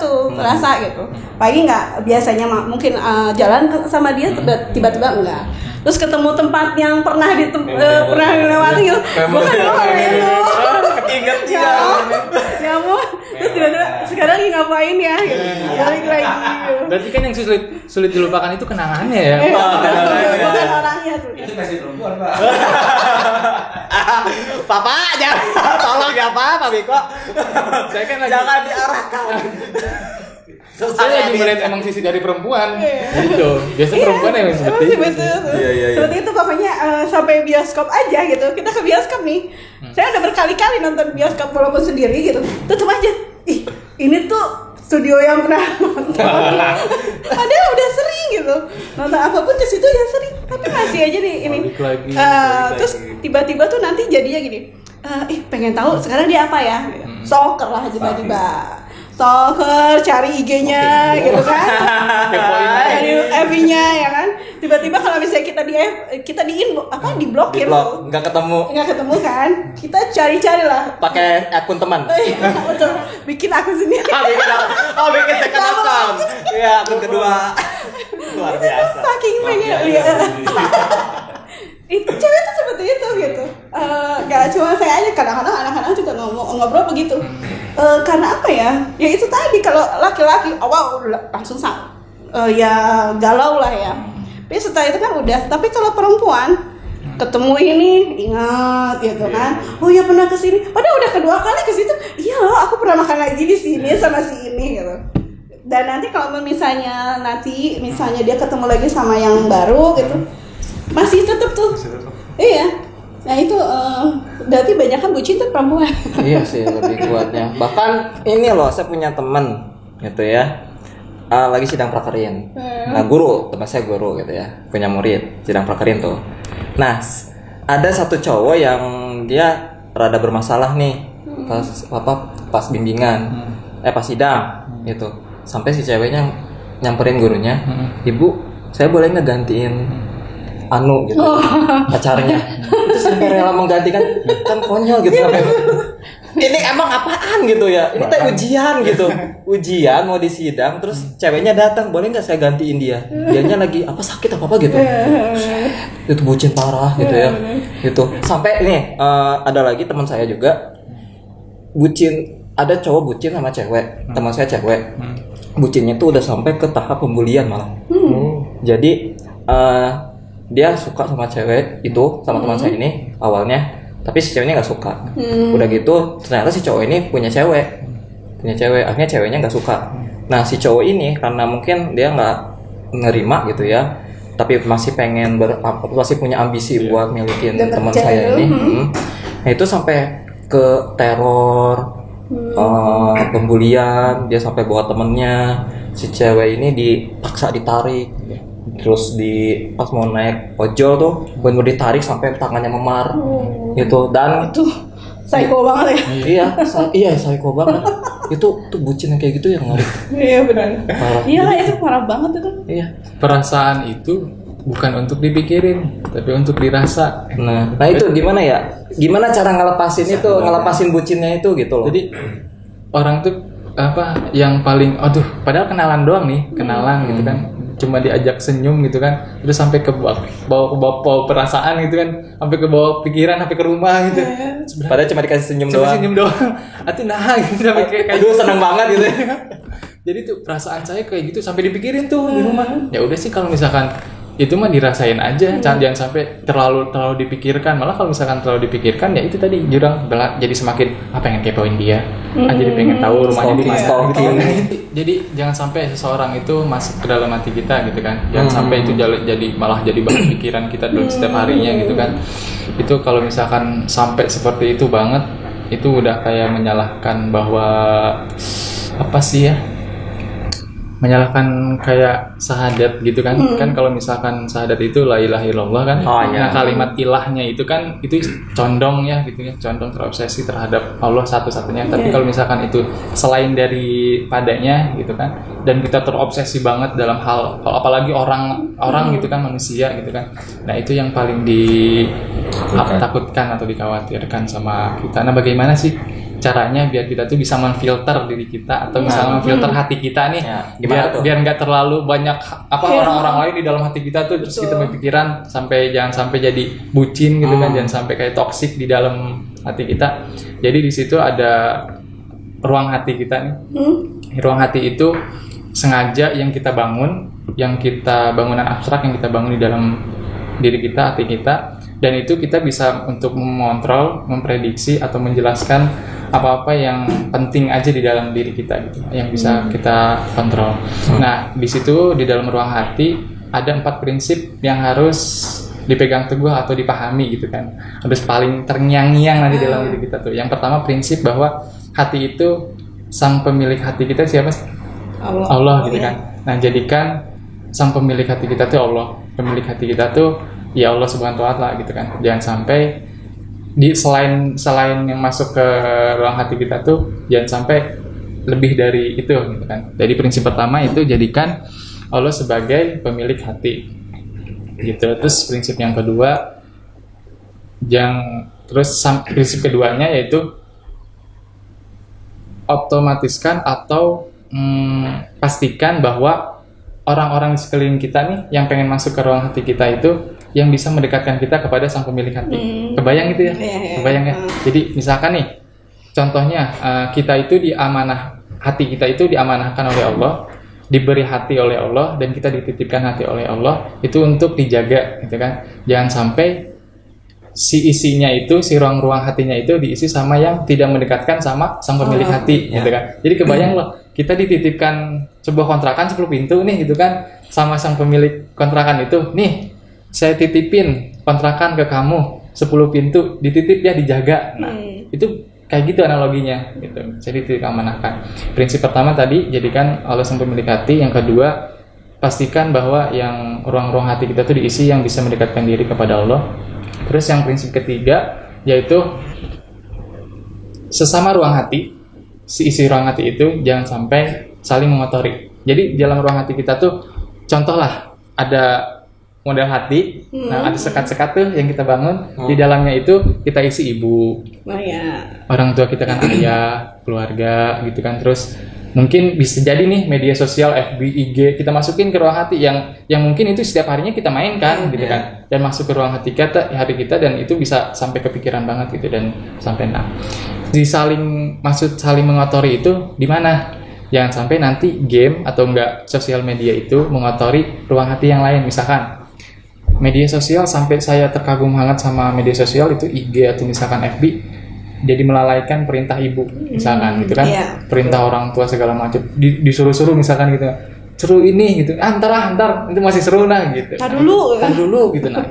gitu. Pagi nggak, biasanya mungkin jalan sama dia tiba-tiba enggak. Terus ketemu tempat yang pernah dilewati gitu. Gue kan itu. Ingat ya. Ya ampun. Terus tiba-tiba sekarang lagi ngapain ya? Gitu. Balik lagi. Berarti kan yang sulit dilupakan itu kenangannya ya. Bukan orangnya tuh. Itu masih perempuan, Pak. Papa, jangan tolong ya Pak Biko. Saya kan lagi Jangan diarahkan. saya lagi melihat emang sisi dari perempuan. Gitu. Biasanya perempuan emang seperti itu. Iya. Seperti itu pokoknya sampai bioskop aja gitu. Kita ke bioskop nih. Saya udah berkali-kali nonton bioskop walaupun sendiri gitu. Tetep aja. Ih, ini tuh studio yang pernah nonton. Padahal udah sering gitu. Nonton apapun ke situ ya sering. Tapi masih aja nih ini. Terus tiba-tiba tuh nanti jadinya gini. Pengen tahu sekarang dia apa ya? Stalker lah tiba-tiba. Stalker, cari IG-nya gitu kan. Cari FB-nya ya kan. Tiba-tiba kalau misalnya kita diblokir Di-blok, nggak ketemu kan. Kita cari-cari lah. pakai akun teman. Betul. Bikin akun sendiri. Bikin second account. Iya, akun kedua. Luar biasa. Saking pengen lihat. Itu cewek tuh seperti itu gitu. Gak cuma saya aja, kadang-kadang anak-anak juga ngobrol begitu. Karena apa ya? Ya itu tadi, kalau laki-laki awal langsung ya galau lah ya. Tapi setelah itu kan udah. Tapi kalau perempuan ketemu ini ingat gitu kan. Oh ya pernah kesini. Padahal udah kedua kali ke situ. Iya loh, aku pernah makan lagi di sini sama si ini gitu. Dan nanti kalau misalnya dia ketemu lagi sama yang baru gitu, masih tetap tuh. Iya. Nah itu berarti banyak kan bucin tuh perempuan. Iya sih, lebih kuatnya. Bahkan ini loh, saya punya teman gitu ya. Lagi sidang prakerin. Nah, teman saya guru gitu ya. Punya murid sidang prakerin tuh. Nah, ada satu cowok yang dia rada bermasalah nih pas bimbingan. Pas sidang gitu. Sampai si ceweknya nyamperin gurunya, "Ibu, saya boleh nggak gantiin gitu pacarnya?" Itu sampai rela menggantikan, kan konyol gitu. Ini emang apaan gitu ya? Ini teh ujian gitu. Ujian mau disidang, terus ceweknya datang, "Boleh nggak saya gantiin dia? Dianya lagi sakit apa gitu." Itu bucin parah gitu ya. Gitu. Sampai ini ada lagi teman saya juga bucin, ada cowok bucin sama cewek. Teman saya cewek. Bucinnya tuh udah sampai ke tahap pembulian malah. Jadi dia suka sama cewek itu, sama teman saya ini awalnya, tapi si ceweknya nggak suka. Udah gitu ternyata si cowok ini punya cewek, akhirnya ceweknya nggak suka. Nah si cowok ini karena mungkin dia nggak nerima gitu ya, tapi masih pengen masih punya ambisi buat milikin teman saya ini. Nah itu sampai ke teror, pembulian. Dia sampai bawa temennya, si cewek ini dipaksa ditarik Terus pas mau naik ojol tuh bener ditarik sampai tangannya memar gitu. Dan itu psycho banget ya. Iya psycho banget. Itu tuh bucin yang kayak gitu yang ngeri. Iya benar. Iya lah, itu parah banget itu. Iya. Perasaan itu bukan untuk dipikirin, tapi untuk dirasa. Nah itu gimana ya? Gimana cara ngelepasin bucinnya itu gitu loh. Jadi orang tuh yang paling padahal kenalan doang nih, gitu kan. Cuma diajak senyum gitu kan, terus sampai ke bawa perasaan gitu kan, sampai ke bawah pikiran, sampai ke rumah gitu. Padahal cuma dikasih senyum doang. Atuh gitu sampai kayak aduh seneng banget gitu. Jadi tuh perasaan saya kayak gitu sampai dipikirin tuh di rumah. Ya udah sih kalau misalkan itu mah dirasain aja, jangan sampai terlalu dipikirkan. Malah kalau misalkan terlalu dipikirkan ya itu tadi jurang jadi semakin pengen kepoin dia, jadi pengen tahu rumahnya di mana gitu. Jadi jangan sampai seseorang itu masuk ke dalam hati kita gitu kan. Jangan sampai itu malah jadi bahan pikiran kita dalam setiap harinya gitu kan. Itu kalau misalkan sampai seperti itu banget, itu udah kayak menyalahkan bahwa menyalahkan kayak syahadat gitu kan. Kan kalau misalkan syahadat itu la ilaha illallah kan. Nah kalimat ilahnya itu kan itu condong ya gitu ya, condong terobsesi terhadap Allah satu-satunya. Tapi kalau misalkan itu selain dari padanya gitu kan, dan kita terobsesi banget dalam hal apalagi orang gitu kan, manusia gitu kan. Nah itu yang paling ditakutkan atau dikhawatirkan sama kita. Nah bagaimana sih caranya biar kita tuh bisa memfilter diri kita atau misalnya memfilter hati kita nih, biar nggak terlalu banyak orang-orang lain di dalam hati kita tuh, terus kita berpikiran jangan sampai jadi bucin gitu kan, jangan sampai kayak toksik di dalam hati kita. Jadi di situ ada ruang hati kita nih. Ruang hati itu sengaja yang kita bangun, bangunan abstrak yang kita bangun di dalam diri kita, hati kita, dan itu kita bisa untuk mengontrol, memprediksi atau menjelaskan apa-apa yang penting aja di dalam diri kita gitu, yang bisa kita kontrol. Nah, di situ di dalam ruang hati ada 4 prinsip yang harus dipegang teguh atau dipahami gitu kan. Harus paling terngiang-ngiang nanti dalam diri kita tuh. Yang pertama prinsip bahwa hati itu sang pemilik hati kita siapa sih? Allah gitu kan. Nah, jadikan sang pemilik hati kita tuh Allah. Pemilik hati kita tuh ya Allah Subhanahu wa Ta'ala gitu kan. Jangan sampai selain yang masuk ke ruang hati kita tuh jangan sampai lebih dari itu gitu kan. Jadi prinsip pertama itu jadikan Allah sebagai pemilik hati gitu. Terus prinsip yang kedua prinsip keduanya yaitu otomatiskan atau pastikan bahwa orang-orang di sekeliling kita nih yang pengen masuk ke ruang hati kita itu yang bisa mendekatkan kita kepada sang pemilik hati. Kebayang gitu ya? Kebayang ya? Jadi misalkan nih, contohnya hati kita itu diamanahkan oleh Allah, diberi hati oleh Allah, dan kita dititipkan hati oleh Allah, itu untuk dijaga gitu kan. Jangan sampai si ruang-ruang hatinya itu diisi sama yang tidak mendekatkan sama sang pemilik hati gitu kan. Jadi kebayang loh, kita dititipkan sebuah kontrakan 10 pintu nih gitu kan, sama sang pemilik kontrakan itu, nih saya titipin kontrakan ke kamu 10 pintu, dititip ya dijaga. Nah, itu kayak gitu analoginya gitu. Jadi diamanahkan. Prinsip pertama tadi jadikan Allah sang pemilik hati, yang kedua pastikan bahwa yang ruang-ruang hati kita tuh diisi yang bisa mendekatkan diri kepada Allah. Terus yang prinsip ketiga yaitu sesama ruang hati, isi ruang hati itu jangan sampai saling mengotori. Jadi dalam ruang hati kita tuh contohlah ada model hati, nah ada sekat-sekat tuh yang kita bangun, di dalamnya itu kita isi ibu, orang tua kita kan ayah, keluarga gitu kan. Terus mungkin bisa jadi nih media sosial FB, IG kita masukin ke ruang hati yang mungkin itu setiap harinya kita mainkan gitu kan, dan masuk ke ruang hati kita dan itu bisa sampai kepikiran banget gitu dan sampai saling mengotori itu di mana? Jangan sampai nanti game atau enggak sosial media itu mengotori ruang hati yang lain. Misalkan media sosial, sampai saya terkagum banget sama media sosial itu IG atau misalkan FB, jadi melalaikan perintah ibu misalkan gitu kan, perintah orang tua segala macam disuruh-suruh misalkan gitu. seru ini gitu. Antar itu masih seru nah gitu. Tar dulu gitu nah.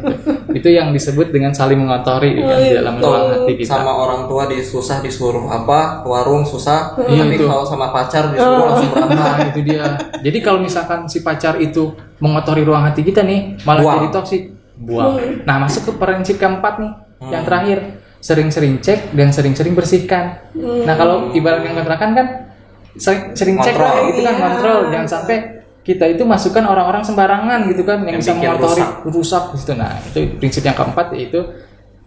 Itu yang disebut dengan saling mengotori di dalam ruang hati kita. Sama orang tua susah disuruh ke warung susah, tapi itu. kalau sama pacar disuruh langsung berangkat. Itu dia. Jadi kalau misalkan si pacar itu mengotori ruang hati kita nih, malah jadi toksik, buang. Nah, masuk ke prinsip keempat nih, yang terakhir, sering-sering cek dan sering-sering bersihkan. Nah, kalau ibarat yang kontrakan kan sering cek lah, itu kan kontrol, jangan sampai kita itu masukkan orang-orang sembarangan gitu kan yang bisa mengotori rusak gitu. Nah, itu prinsip yang keempat, yaitu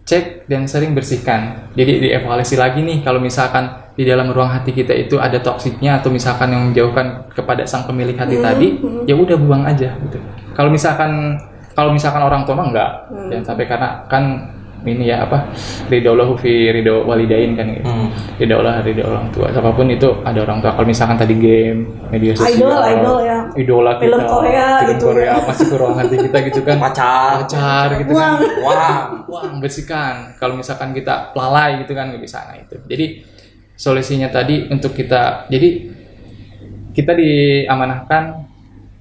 cek dan sering bersihkan. Jadi dievaluasi lagi nih kalau misalkan di dalam ruang hati kita itu ada toksiknya atau misalkan yang menjauhkan kepada sang pemilik hati tadi, ya udah buang aja gitu. Kalau misalkan orang tua mah enggak, jangan sampai, karena kan ini ya ridho fi ridho walidain kan gitu. Ridho orang tua. Apapun itu ada orang tua. Kalau misalkan tadi game, media sosial, ya. idola film kita, Korea film gitu. Korea masuk ke ruang hati kita gitu kan. Pacar gitu kan. Wah, Bersihkan. Kalau misalkan kita lalai gitu kan nggak bisa. Nah itu. Jadi solusinya tadi untuk kita, jadi kita diamanahkan,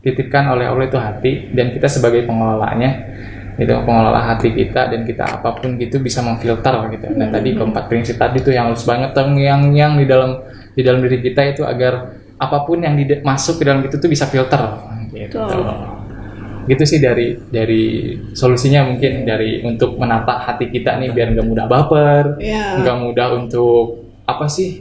titipkan oleh Allah itu hati, dan kita sebagai pengelolanya itu pengelola hati kita, dan kita apapun gitu bisa memfilter gitu. Dan tadi keempat prinsip tadi tuh yang harus banget yang di dalam diri kita itu, agar apapun yang masuk ke dalam itu tuh bisa filter gitu. Gitu sih dari solusinya, mungkin dari untuk menata hati kita nih biar nggak mudah baper, nggak mudah untuk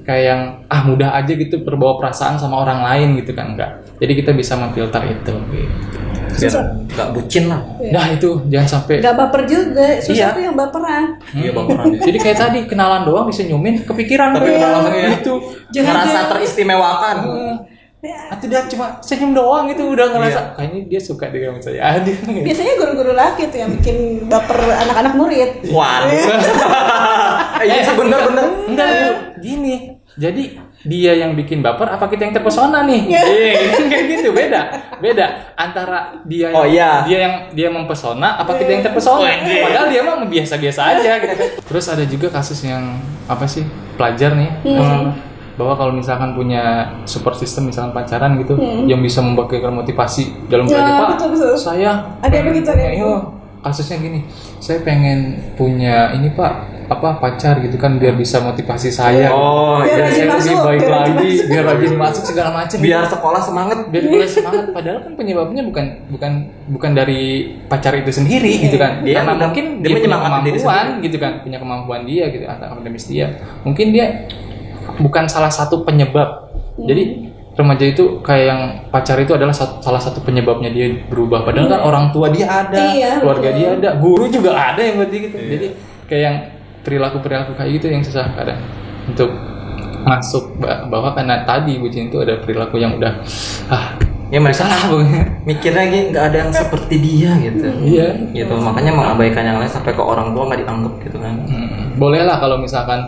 kayak yang mudah aja gitu berbawa perasaan sama orang lain gitu kan, enggak. Jadi kita bisa memfilter itu gitu. Biar nggak bucin lah. Nah itu jangan sampai nggak baper juga, susah tuh yang baperan. Iya baperan. Jadi kayak tadi kenalan doang disenyumin, kepikiran tapi langsung itu ngerasa teristimewakan. Atau dia cuma senyum doang itu udah ngerasa kayaknya dia suka dengan saya. Biasanya guru-guru laki tuh yang bikin baper anak-anak murid. Waduh. Iya sih bener-bener. Enggak gini. Jadi dia yang bikin baper, apa kita yang terpesona nih? Kayak gitu, beda antara dia dia mempesona, apa kita yang terpesona? Padahal dia mah biasa-biasa aja gitu. Terus ada juga kasus yang pelajar nih, bahwa kalau misalkan punya support system, misalkan pacaran gitu, yang bisa memberikan motivasi dalam belajar, Pak, saya ada begitu ya. Kasusnya gini, saya pengen punya ini Pak, pacar gitu kan, biar bisa motivasi saya. Biar saya lebih baik lagi, biar rajin masuk segala macam. Biar sekolah semangat, Padahal kan penyebabnya bukan dari pacar itu sendiri gitu kan. Dia mungkin dia punya kemampuan gitu kan, punya kemampuan dia gitu, atau akademis dia. Mungkin dia bukan salah satu penyebab. Jadi remaja itu kayak yang pacar itu adalah salah satu penyebabnya dia berubah. Padahal kan orang tua dia ada, keluarga dia ada, guru juga ada yang berarti gitu. Jadi kayak yang perilaku kayak gitu yang susah kadang untuk masuk, bahwa karena tadi bucin itu ada perilaku yang udah ya mereka mikirnya nggak ada yang seperti dia gitu. Iya. Gitu, makanya mengabaikan yang lain sampai ke orang tua nggak dianggap gitu kan. Boleh lah kalau misalkan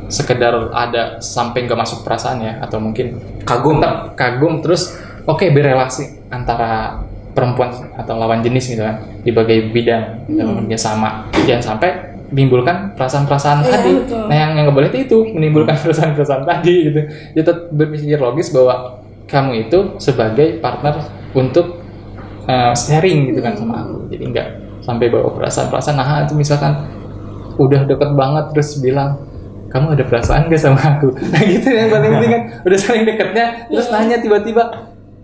sekedar ada sampai nggak masuk perasaan ya, atau mungkin kagum terus berelasi antara perempuan atau lawan jenis gitu kan, di berbagai bidang dalam kerjasama, jangan sampai menimbulkan perasaan-perasaan tadi. Betul. Nah yang nggak boleh itu menimbulkan perasaan-perasaan tadi gitu. Jadi tetap berpikir logis bahwa kamu itu sebagai partner untuk sharing gitu kan sama aku, jadi nggak sampai bawa perasaan-perasaan. Nah itu misalkan udah deket banget terus bilang, kamu ada perasaan gak sama aku? Nah gitu yang paling penting kan, udah saling deketnya terus nanya tiba-tiba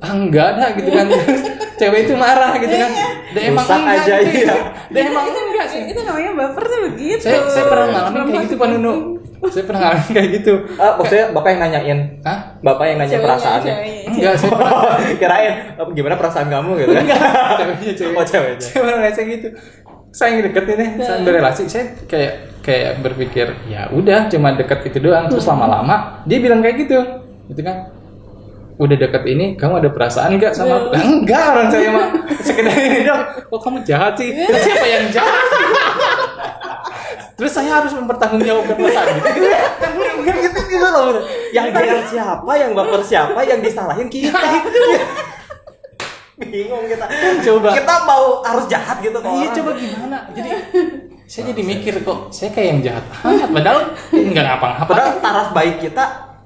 enggak ada gitu kan, terus cewek itu marah gitu kan, dia emang enggak aja gitu. Dia emang enggak sih. Itu namanya baper tuh begitu. Saya pernah ngalamin kayak gitu Pak Nunu. Saya pernah ngalamin kayak gitu. Maksudnya bapak yang nanyain? Bapak yang nanya perasaannya? Enggak, saya pernah kirain gimana perasaan kamu gitu kan? Ceweknya. Saya pernah ngerasain gitu. Saya deketin nih, saya berrelasi, saya kayak berpikir ya udah cuma deket itu doang. Terus lama-lama dia bilang kayak gitu kan, udah deket ini kamu ada perasaan nggak sama aku? Enggak, orang saya mah sekedar ini dong. Kok kamu jahat sih? Terus siapa yang jahat? Terus saya harus mempertanggungjawabkan perasaan gitu loh. Yang jahat siapa, yang baper siapa, yang disalahin kita. Bingung kita. Kita mau harus jahat gitu kok. Iya, coba gimana? Jadi saya jadi mikir kok saya kayak yang jahat. Padahal enggak ngapa-ngapa. Padahal taraf baik kita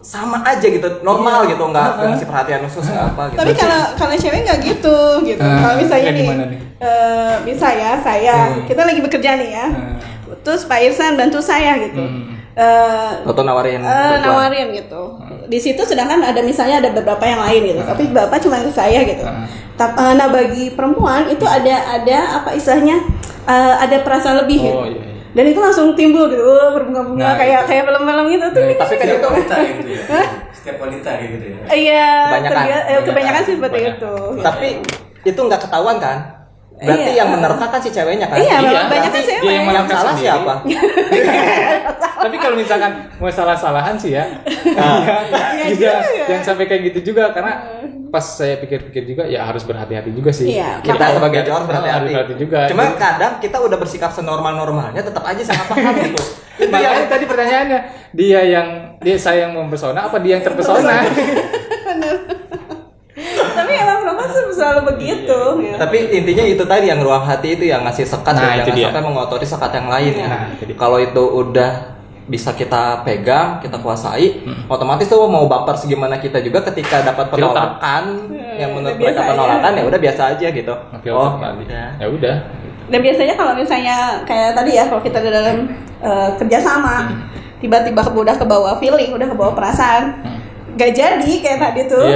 sama aja gitu, normal gitu, nggak ngasih perhatian khusus nggak apa gitu. Tapi kalau cewek nggak gitu. Kalau misalnya nih, bisa ya saya, kita lagi bekerja nih ya, terus Pak Irsan bantu saya gitu, atau nawarin gitu. Di situ sedangkan ada misalnya ada beberapa yang lain gitu, tapi bapak cuma ke saya gitu. Nah bagi perempuan itu ada apa istilahnya, ada perasaan lebih gitu. Iya. Dan itu langsung timbul gitu, berbunga-bunga kayak film-film gitu tuh. Tapi kan itu wanita gitu ya. Setiap wanita gitu ya. Iya, kebanyakan sih seperti itu. Tapi itu nggak ketahuan kan? Berarti yang menerka kan si ceweknya kan? Iya, banyak kan cewek. Yang salah siapa? Tapi kalau misalkan mau salah-salahan sih ya, jangan sampai kayak gitu juga, karena pas saya pikir-pikir juga ya harus berhati-hati juga sih. Iya, kita sebagai cowok berhati-hati juga. Cuma kadang kita udah bersikap senormal-normalnya tetap aja salah paham gitu. Makanya tadi pertanyaannya, saya yang mempesona apa dia yang terpesona? Bener. Tapi emang perempuan selalu begitu. Tapi intinya itu tadi, yang ruang hati itu yang ngasih sekat, jangan sampai mengotori sekat yang lain ya. Kalau itu udah bisa kita pegang, kita kuasai, otomatis tuh mau baper segimana kita juga ketika dapat penolakan yang menurut mereka penolakan ya udah biasa aja gitu. Ya udah. Dan biasanya kalau misalnya kayak tadi ya, kalau kita dalam kerjasama, tiba-tiba udah kebawa feeling, udah kebawa perasaan, nggak jadi kayak tadi tuh,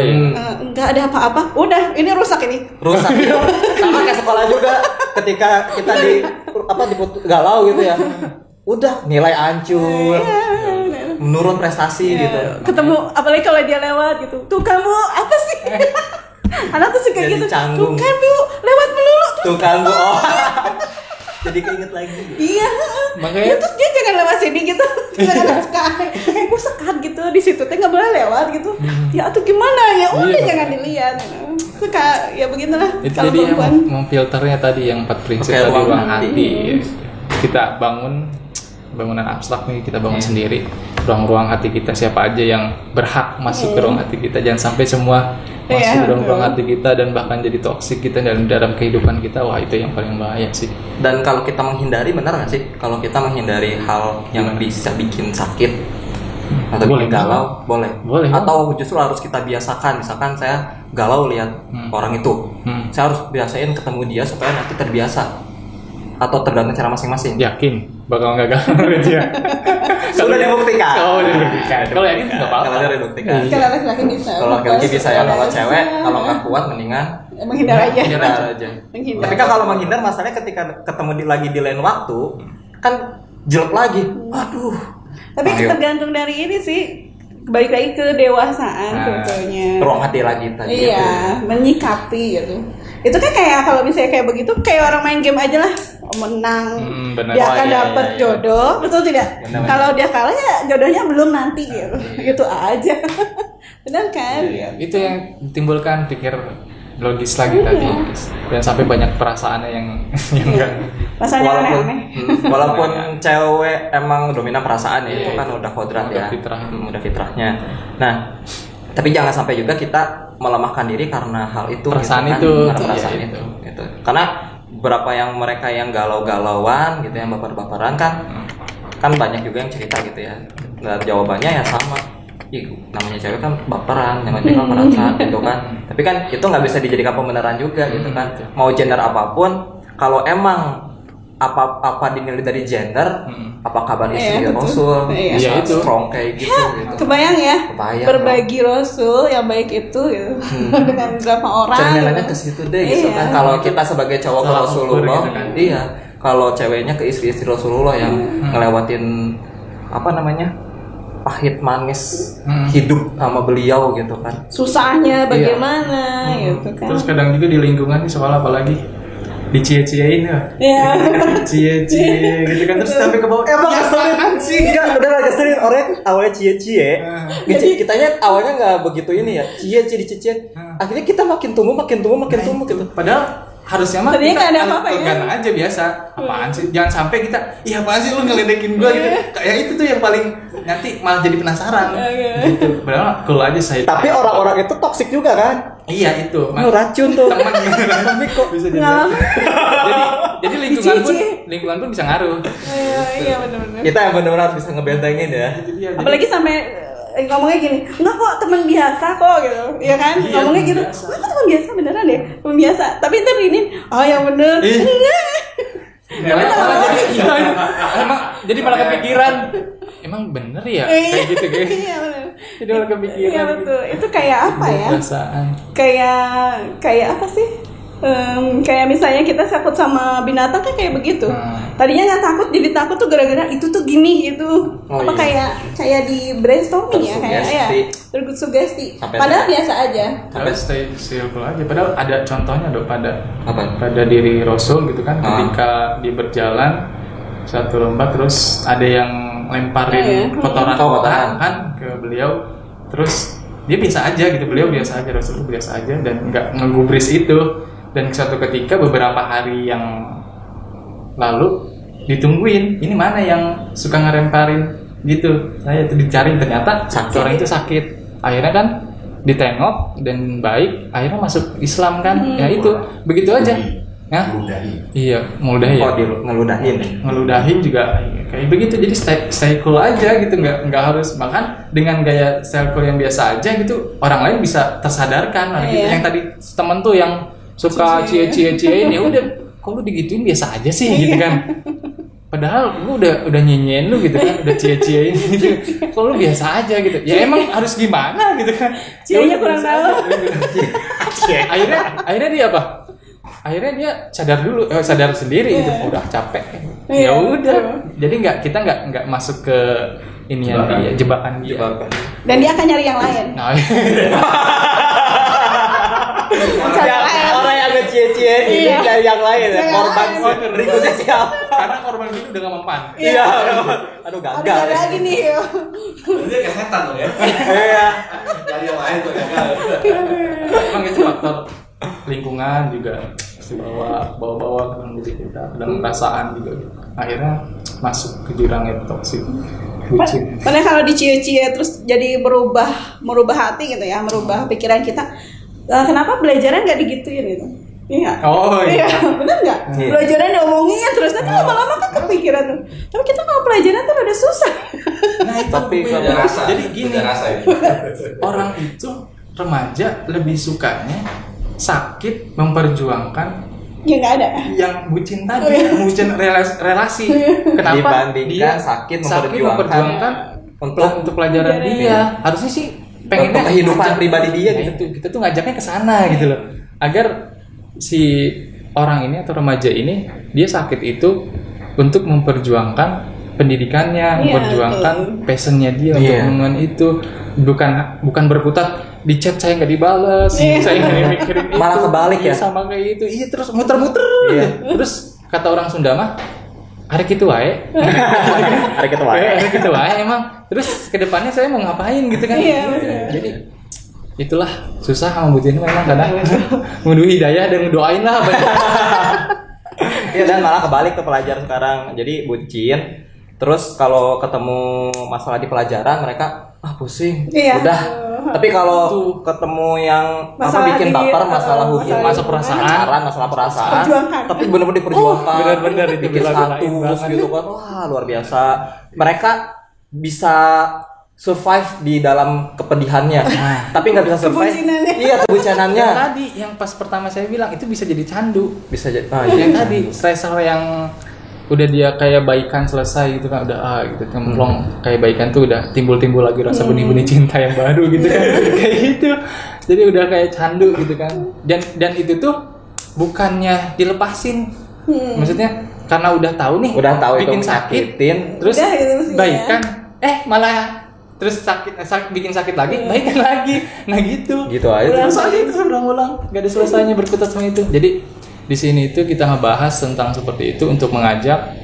nggak ada apa-apa, udah ini rusak sama kayak sekolah juga, ketika kita galau gitu ya, udah nilai hancur, menurun prestasi gitu. Ketemu apalagi kalau dia lewat gitu, tuh kamu apa sih? Anak tuh suka gitu, canggung. Tuh kan bu lewat melulu tuh kan bu. Jadi keinget lagi. Iya. Makanya terus dia jangan lewat sini gitu. Jangan gue sekat gitu di situ teh nggak boleh lewat gitu. Ya tuh gimana ya? Udah jangan dilihat. Suka ya begitulah. Itu jadi yang memfilternya tadi yang 4 prinsip tadi, ruang hati. Kita bangunan abstrak nih, kita bangun sendiri. Ruang-ruang hati kita, siapa aja yang berhak masuk ke ruang hati kita, jangan sampai semua masuk ke ruang hati kita dan bahkan jadi toksik kita dalam kehidupan kita. Wah, itu yang paling bahaya sih. Dan kalau kita menghindari, benar nggak sih kalau kita menghindari hal yang bisa bikin sakit atau bikin galau, boleh atau justru harus kita biasakan. Misalkan saya galau lihat orang itu, saya harus biasain ketemu dia supaya nanti terbiasa, atau tergantung cara masing-masing. Yakin bakal nggak galau dia. Sudah dibuktikan. Kalau yakin nggak apa-apa. Kalau udah dibuktikan. Kalau laki-laki bisa. Kalau laki-laki bisa ya. Kalau cewek kalau nggak kuat mendingan menghindar aja. Menghindar. Tapi kan kalau menghindar, masalahnya ketika ketemu lagi di lain waktu kan jelek lagi. Aduh. Tapi tergantung dari ini sih. Balik lagi ke dewasaan sebetulnya. Ruang hati lagi tadi. Iya, menyikapi gitu. Itu kan kayak kalau misalnya kayak begitu, kayak orang main game aja lah, menang, dia akan dapat jodoh, betul tidak? Kalau dia kalah ya jodohnya belum nanti gitu, gitu aja. Benar kan? Itu yang ditimbulkan pikir logis lagi tadi, dan sampai banyak perasaannya yang enggak. Walaupun cewek emang dominan perasaan ya, itu kan udah kodrat ya, udah fitrahnya. Nah, tapi jangan sampai juga kita melemahkan diri karena hal itu. Perasaan gitu kan? itu. Perasaan itu. Gitu. Karena beberapa yang mereka yang galau-galauan gitu, yang baper-baperan kan banyak juga yang cerita gitu ya. Nah, jawabannya ya sama. Namanya cewek kan baperan, namanya cewek perasaan gitu kan. Tapi kan itu nggak bisa dijadikan pembenaran juga gitu kan. Mau gender apapun, kalau emang apa dinilai dari gender, apa kabar istri Rasul, itu strong kayak gitu. Kebayang ya, berbagi Rasul yang baik itu gitu. Dengan berapa orang. Cerminannya ke situ deh gitu kan. Kalau kita sebagai cowok ke Rasulullah, gitu kan. Iya. Kalau ceweknya ke istri-istri Rasulullah yang ngelewatin pahit manis hidup sama beliau gitu kan. Susahnya bagaimana gitu kan. Terus kadang juga di lingkungan nih, soal apalagi dicie-ciein ya. Cie-cie gitu kan, terus sampai ke bawah. Emang keselin sih. Enggak, udah keselin orang awalnya cie-cie. Kitanya awalnya enggak begitu ini ya. Cie-cie dicie. Akhirnya kita makin tumbuh gitu. Padahal harusnya mah kita pegan aja biasa. Apaan sih? Jangan sampai kita, iya apaan sih lu ngeledekin gua gitu. Kayak itu tuh yang paling nanti malah jadi penasaran. Gitu. Padahal cool aja saya. Tapi orang-orang itu toksik juga kan? Iya itu. Lu racun tuh. Teman tapi kok bisa jadi lingkungan pun bisa ngaruh. Iya benar-benar. Kita yang benar-benar harus bisa ngebentengin ya. Apalagi sampai ngomongnya gini, enggak kok teman biasa kok gitu, ya kan? Iya, Ngomongnya gitu, enggak kok teman biasa beneran deh, teman biasa. Tapi ntar ini, oh yang bener, enggak. Jadi malah kepikiran, emang bener ya kayak gitu guys. Iya bener. Jadi malah kepikiran. Iya betul. Itu kayak apa ya? Perasaan. Kayak apa sih? Kayak misalnya kita takut sama binatang kan kayak begitu. Tadinya nggak takut, jadi takut tuh gara-gara itu tuh gini gitu. Kayak di brainstorming ya, kayak ya tersugesti. Padahal biasa aja. Sampai stay circle aja. Padahal ada contohnya dong pada diri Rasul gitu kan, ketika dia berjalan satu lomba terus ada yang lemparin kotoran kan ke beliau, terus dia biasa aja gitu, beliau biasa aja, Rasul biasa aja dan nggak ngegubris itu. Dan suatu ketika beberapa hari yang lalu ditungguin, ini mana yang suka ngeremparin gitu, saya tuh dicari, ternyata orang itu sakit. Akhirnya kan ditengok dan baik, akhirnya masuk Islam kan. Ya itu begitu aja ya. Iya, ngeludahin. Ngeludahin juga kayak begitu. Jadi stay cool aja gitu, nggak harus, bahkan dengan gaya stay cool yang biasa aja gitu orang lain bisa tersadarkan gitu. Yang tadi temen tuh yang suka cie-cie ini, udah kok lu digituin biasa aja sih gitu kan. Padahal lu udah nyenyen lu gitu kan, udah cie-cie ini gitu. Kok lu biasa aja gitu. Ya emang harus gimana gitu kan. Cienya kurang tahu. Akhirnya dia apa? Akhirnya dia sadar sendiri gitu. Udah capek. Ya udah. Jadi kita nggak masuk ke ini jebakan dia. Dan dia akan nyari yang lain. Orang yang nge-cie-cie ini dari yang lain ya, korban berikutnya siapa? Karena korban itu udah gak mempan. Iya, aduh gagal. Ada lagi nih. Dia kayak setan loh ya. Iya. Dari yang lain tuh gagal. Emang itu faktor lingkungan juga bawa ke dalam diri kita, dalam perasaan juga. Akhirnya masuk ke jurang yang toksik. Karena kalau dicie-cie terus jadi merubah hati gitu ya, merubah pikiran kita. Kenapa belajarnya nggak digituin gitu? Iya. Oh iya. Benar nggak? Belajarnya diomongin terus nanti lama-lama kan kepikiran tuh. Tapi kita kalau pelajaran tuh udah susah. Nah itu tapi rasa. Jadi gini, orang itu remaja lebih sukanya sakit memperjuangkan ya nggak ada yang bucin tadi, bucin relasi. Kenapa? Dibandingkan dia sakit memperjuangkan untuk pelajaran dia. Harusnya sih pengennya kehidupan pribadi dia gitu. Kita tuh ngajaknya ke sana gitu loh, agar si orang ini atau remaja ini dia sakit itu untuk memperjuangkan pendidikannya, memperjuangkan passionnya dia untuk hubungan itu, bukan berkutat di chat saya nggak dibales, saya nggak mikirin itu, malah kebalik ya sama kayak itu. Iya, terus muter-muter. Terus kata orang Sunda mah arek itu wae. Arek itu wae emang. Terus kedepannya saya mau ngapain gitu kan? Jadi itulah susah sama bucin memang kadang. Mudah hidayah dan doain lah. Iya, dan malah kebalik ke pelajar sekarang. Jadi bucin, terus kalau ketemu masalah di pelajaran mereka pusing. Udah. Tapi kalau ketemu yang bikin baper, masalah hubungan, masalah perasaan, tapi benar-benar diperjuangkan. Benar-benar bikin status gitu kan. Wah, luar biasa. Mereka bisa survive di dalam kepedihannya, tapi nggak bisa survive. Kebucinannya. Yang tadi, yang pas pertama saya bilang itu bisa jadi candu. Bisa jadi. Yang tadi stressor yang udah dia kayak baikan selesai gitu kan, udah gitu kemplong kayak baikan tuh udah timbul lagi rasa benih-benih cinta yang baru gitu kan. Kayak gitu. Jadi udah kayak candu gitu kan. Dan itu tuh bukannya dilepasin. Maksudnya karena udah tahu nih, bikin sakitin, terus baikan. Malah terus bikin sakit lagi, baikan lagi. Nah gitu aja terus ulang-ulang, gak ada selesainya berkutat sama itu. Jadi di sini itu kita ngebahas tentang seperti itu untuk mengajak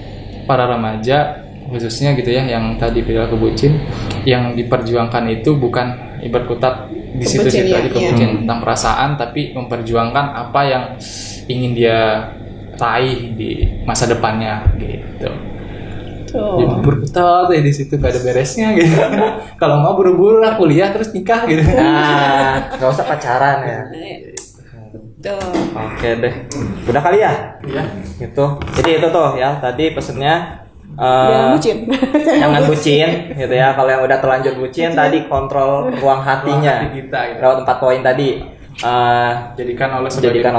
para remaja khususnya gitu ya, yang tadi perilaku bucin yang diperjuangkan itu bukan berkutat di situ-situ aja kebucin tentang perasaan, tapi memperjuangkan apa yang ingin dia raih di masa depannya gitu. Jadi berkutat di situ gak ada beresnya gitu. Kalau mau buru-buru lah kuliah terus nikah gitu. Nggak usah pacaran ya. Oke deh. Udah kali ya? Iya. Gitu. Jadi itu tuh ya tadi pesennya Jangan bucin. Jangan bucin gitu ya. Kalau yang udah terlanjur bucin tadi kontrol ruang hatinya. Hati kita, gitu. Lewat 4 poin tadi. Jadikan Allah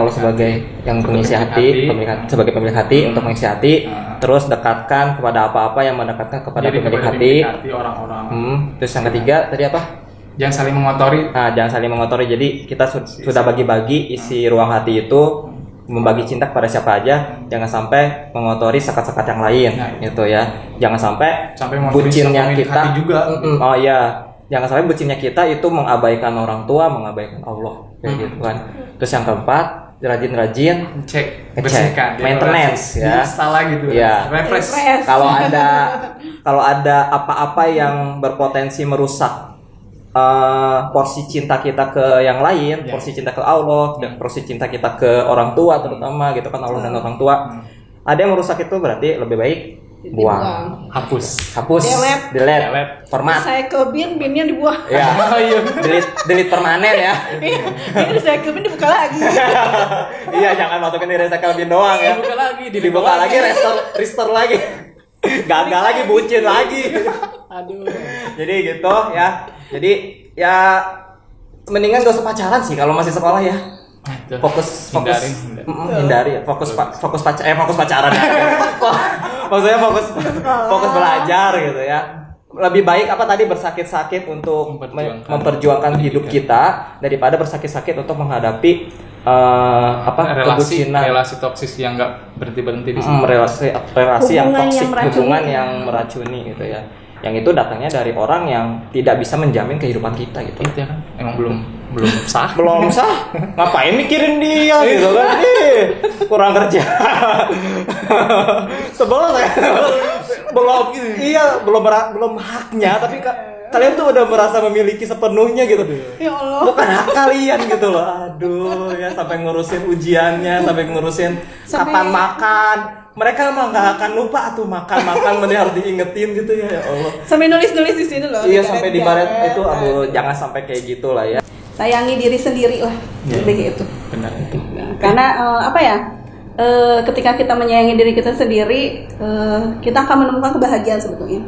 sebagai yang pengisi hati, sebagai pemilik hati untuk mengisi hati. Terus dekatkan kepada apa-apa yang mendekatkan kepada pemilik hati orang-orang. Terus yang ketiga tadi apa? Jangan saling mengotori. Jangan saling mengotori. Jadi kita sudah bagi-bagi isi ruang hati itu, membagi cinta kepada siapa aja. Jangan sampai mengotori sekat-sekat yang lain, gitu ya. Jangan sampai bucinnya kita juga. Oh iya. Jangan sampai bucinnya kita itu mengabaikan orang tua, mengabaikan Allah, kayak gitu kan. Terus yang keempat, rajin-rajin bersihkan, maintenance ya. Salah gitu. Ya. Refresh. Kalau ada apa-apa yang berpotensi merusak porsi cinta kita ke yang lain, porsi cinta ke Allah, dan porsi cinta kita ke orang tua terutama gitu kan, Allah dan orang tua. Ada yang merusak itu berarti lebih baik buang, hapus, delete, format. Saya ke binnya dibuang. Ya, delete permanen ya. Ini recycle bin dibuka lagi. Iya, jangan masukin di recycle bin doang ya. Dibuka lagi, restore lagi. Gagal lagi, bucin lagi. Aduh. Jadi gitu ya. Jadi ya mendingan gak usah pacaran sih kalau masih sekolah ya. Fokus hindari ya. Fokus pacaran ya. Maksudnya fokus belajar gitu ya. Lebih baik apa tadi bersakit-sakit untuk memperjuangkan hidup kita daripada bersakit-sakit untuk menghadapi relasi toksis yang nggak berhenti di sini. relasi yang toksik, hubungan yang meracuni gitu ya. Yang itu datangnya dari orang yang tidak bisa menjamin kehidupan kita gitu. Itu ya kan. Emang belum sah. Belum sah. Ngapain mikirin dia gitu kan? Kurang kerja. Sebel saya. Belum haknya, tapi kalian tuh udah merasa memiliki sepenuhnya gitu. Ya Allah. Bukan hak kalian gitu loh. Aduh, ya sampai ngurusin ujiannya, sampai ngurusin kapan makan. Mereka mah nggak akan lupa tuh makan mending harus diingetin gitu ya Allah. Sampai nulis di sini loh. Iya, sampai di baret itu, aduh, jangan sampai kayak gitu lah ya. Sayangi diri sendiri lah, lebih itu. Benar itu. Karena ketika kita menyayangi diri kita sendiri, kita akan menemukan kebahagiaan sebetulnya.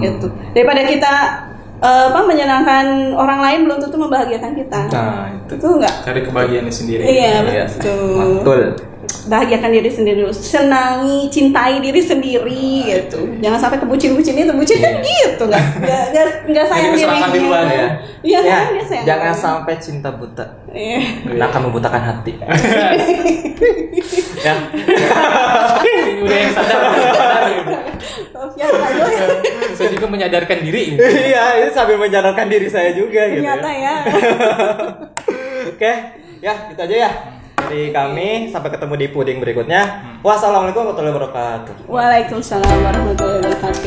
Gitu. Daripada kita menyenangkan orang lain belum tentu membahagiakan kita. Nah, itu enggak. Cari kebahagiaan sendiri. Iya, betul. Bahagiakan diri sendiri dulu, senangi, cintai diri sendiri gitu. Jangan sampai kebucin-bucin itu, bucin kan gitu, nggak sayang dirinya. Iya kan, dia sayang. Jangan sampai cinta buta. Akan membutakan hati. Ya. Udah yang sadar. Ya, saya juga menyadarkan diri. Iya, ini sambil menyadarkan diri saya juga. Ternyata gitu ya. Oke, ya gitu aja ya. Dari kami, sampai ketemu di puding berikutnya. Wassalamualaikum warahmatullahi wabarakatuh. Waalaikumsalam warahmatullahi wabarakatuh.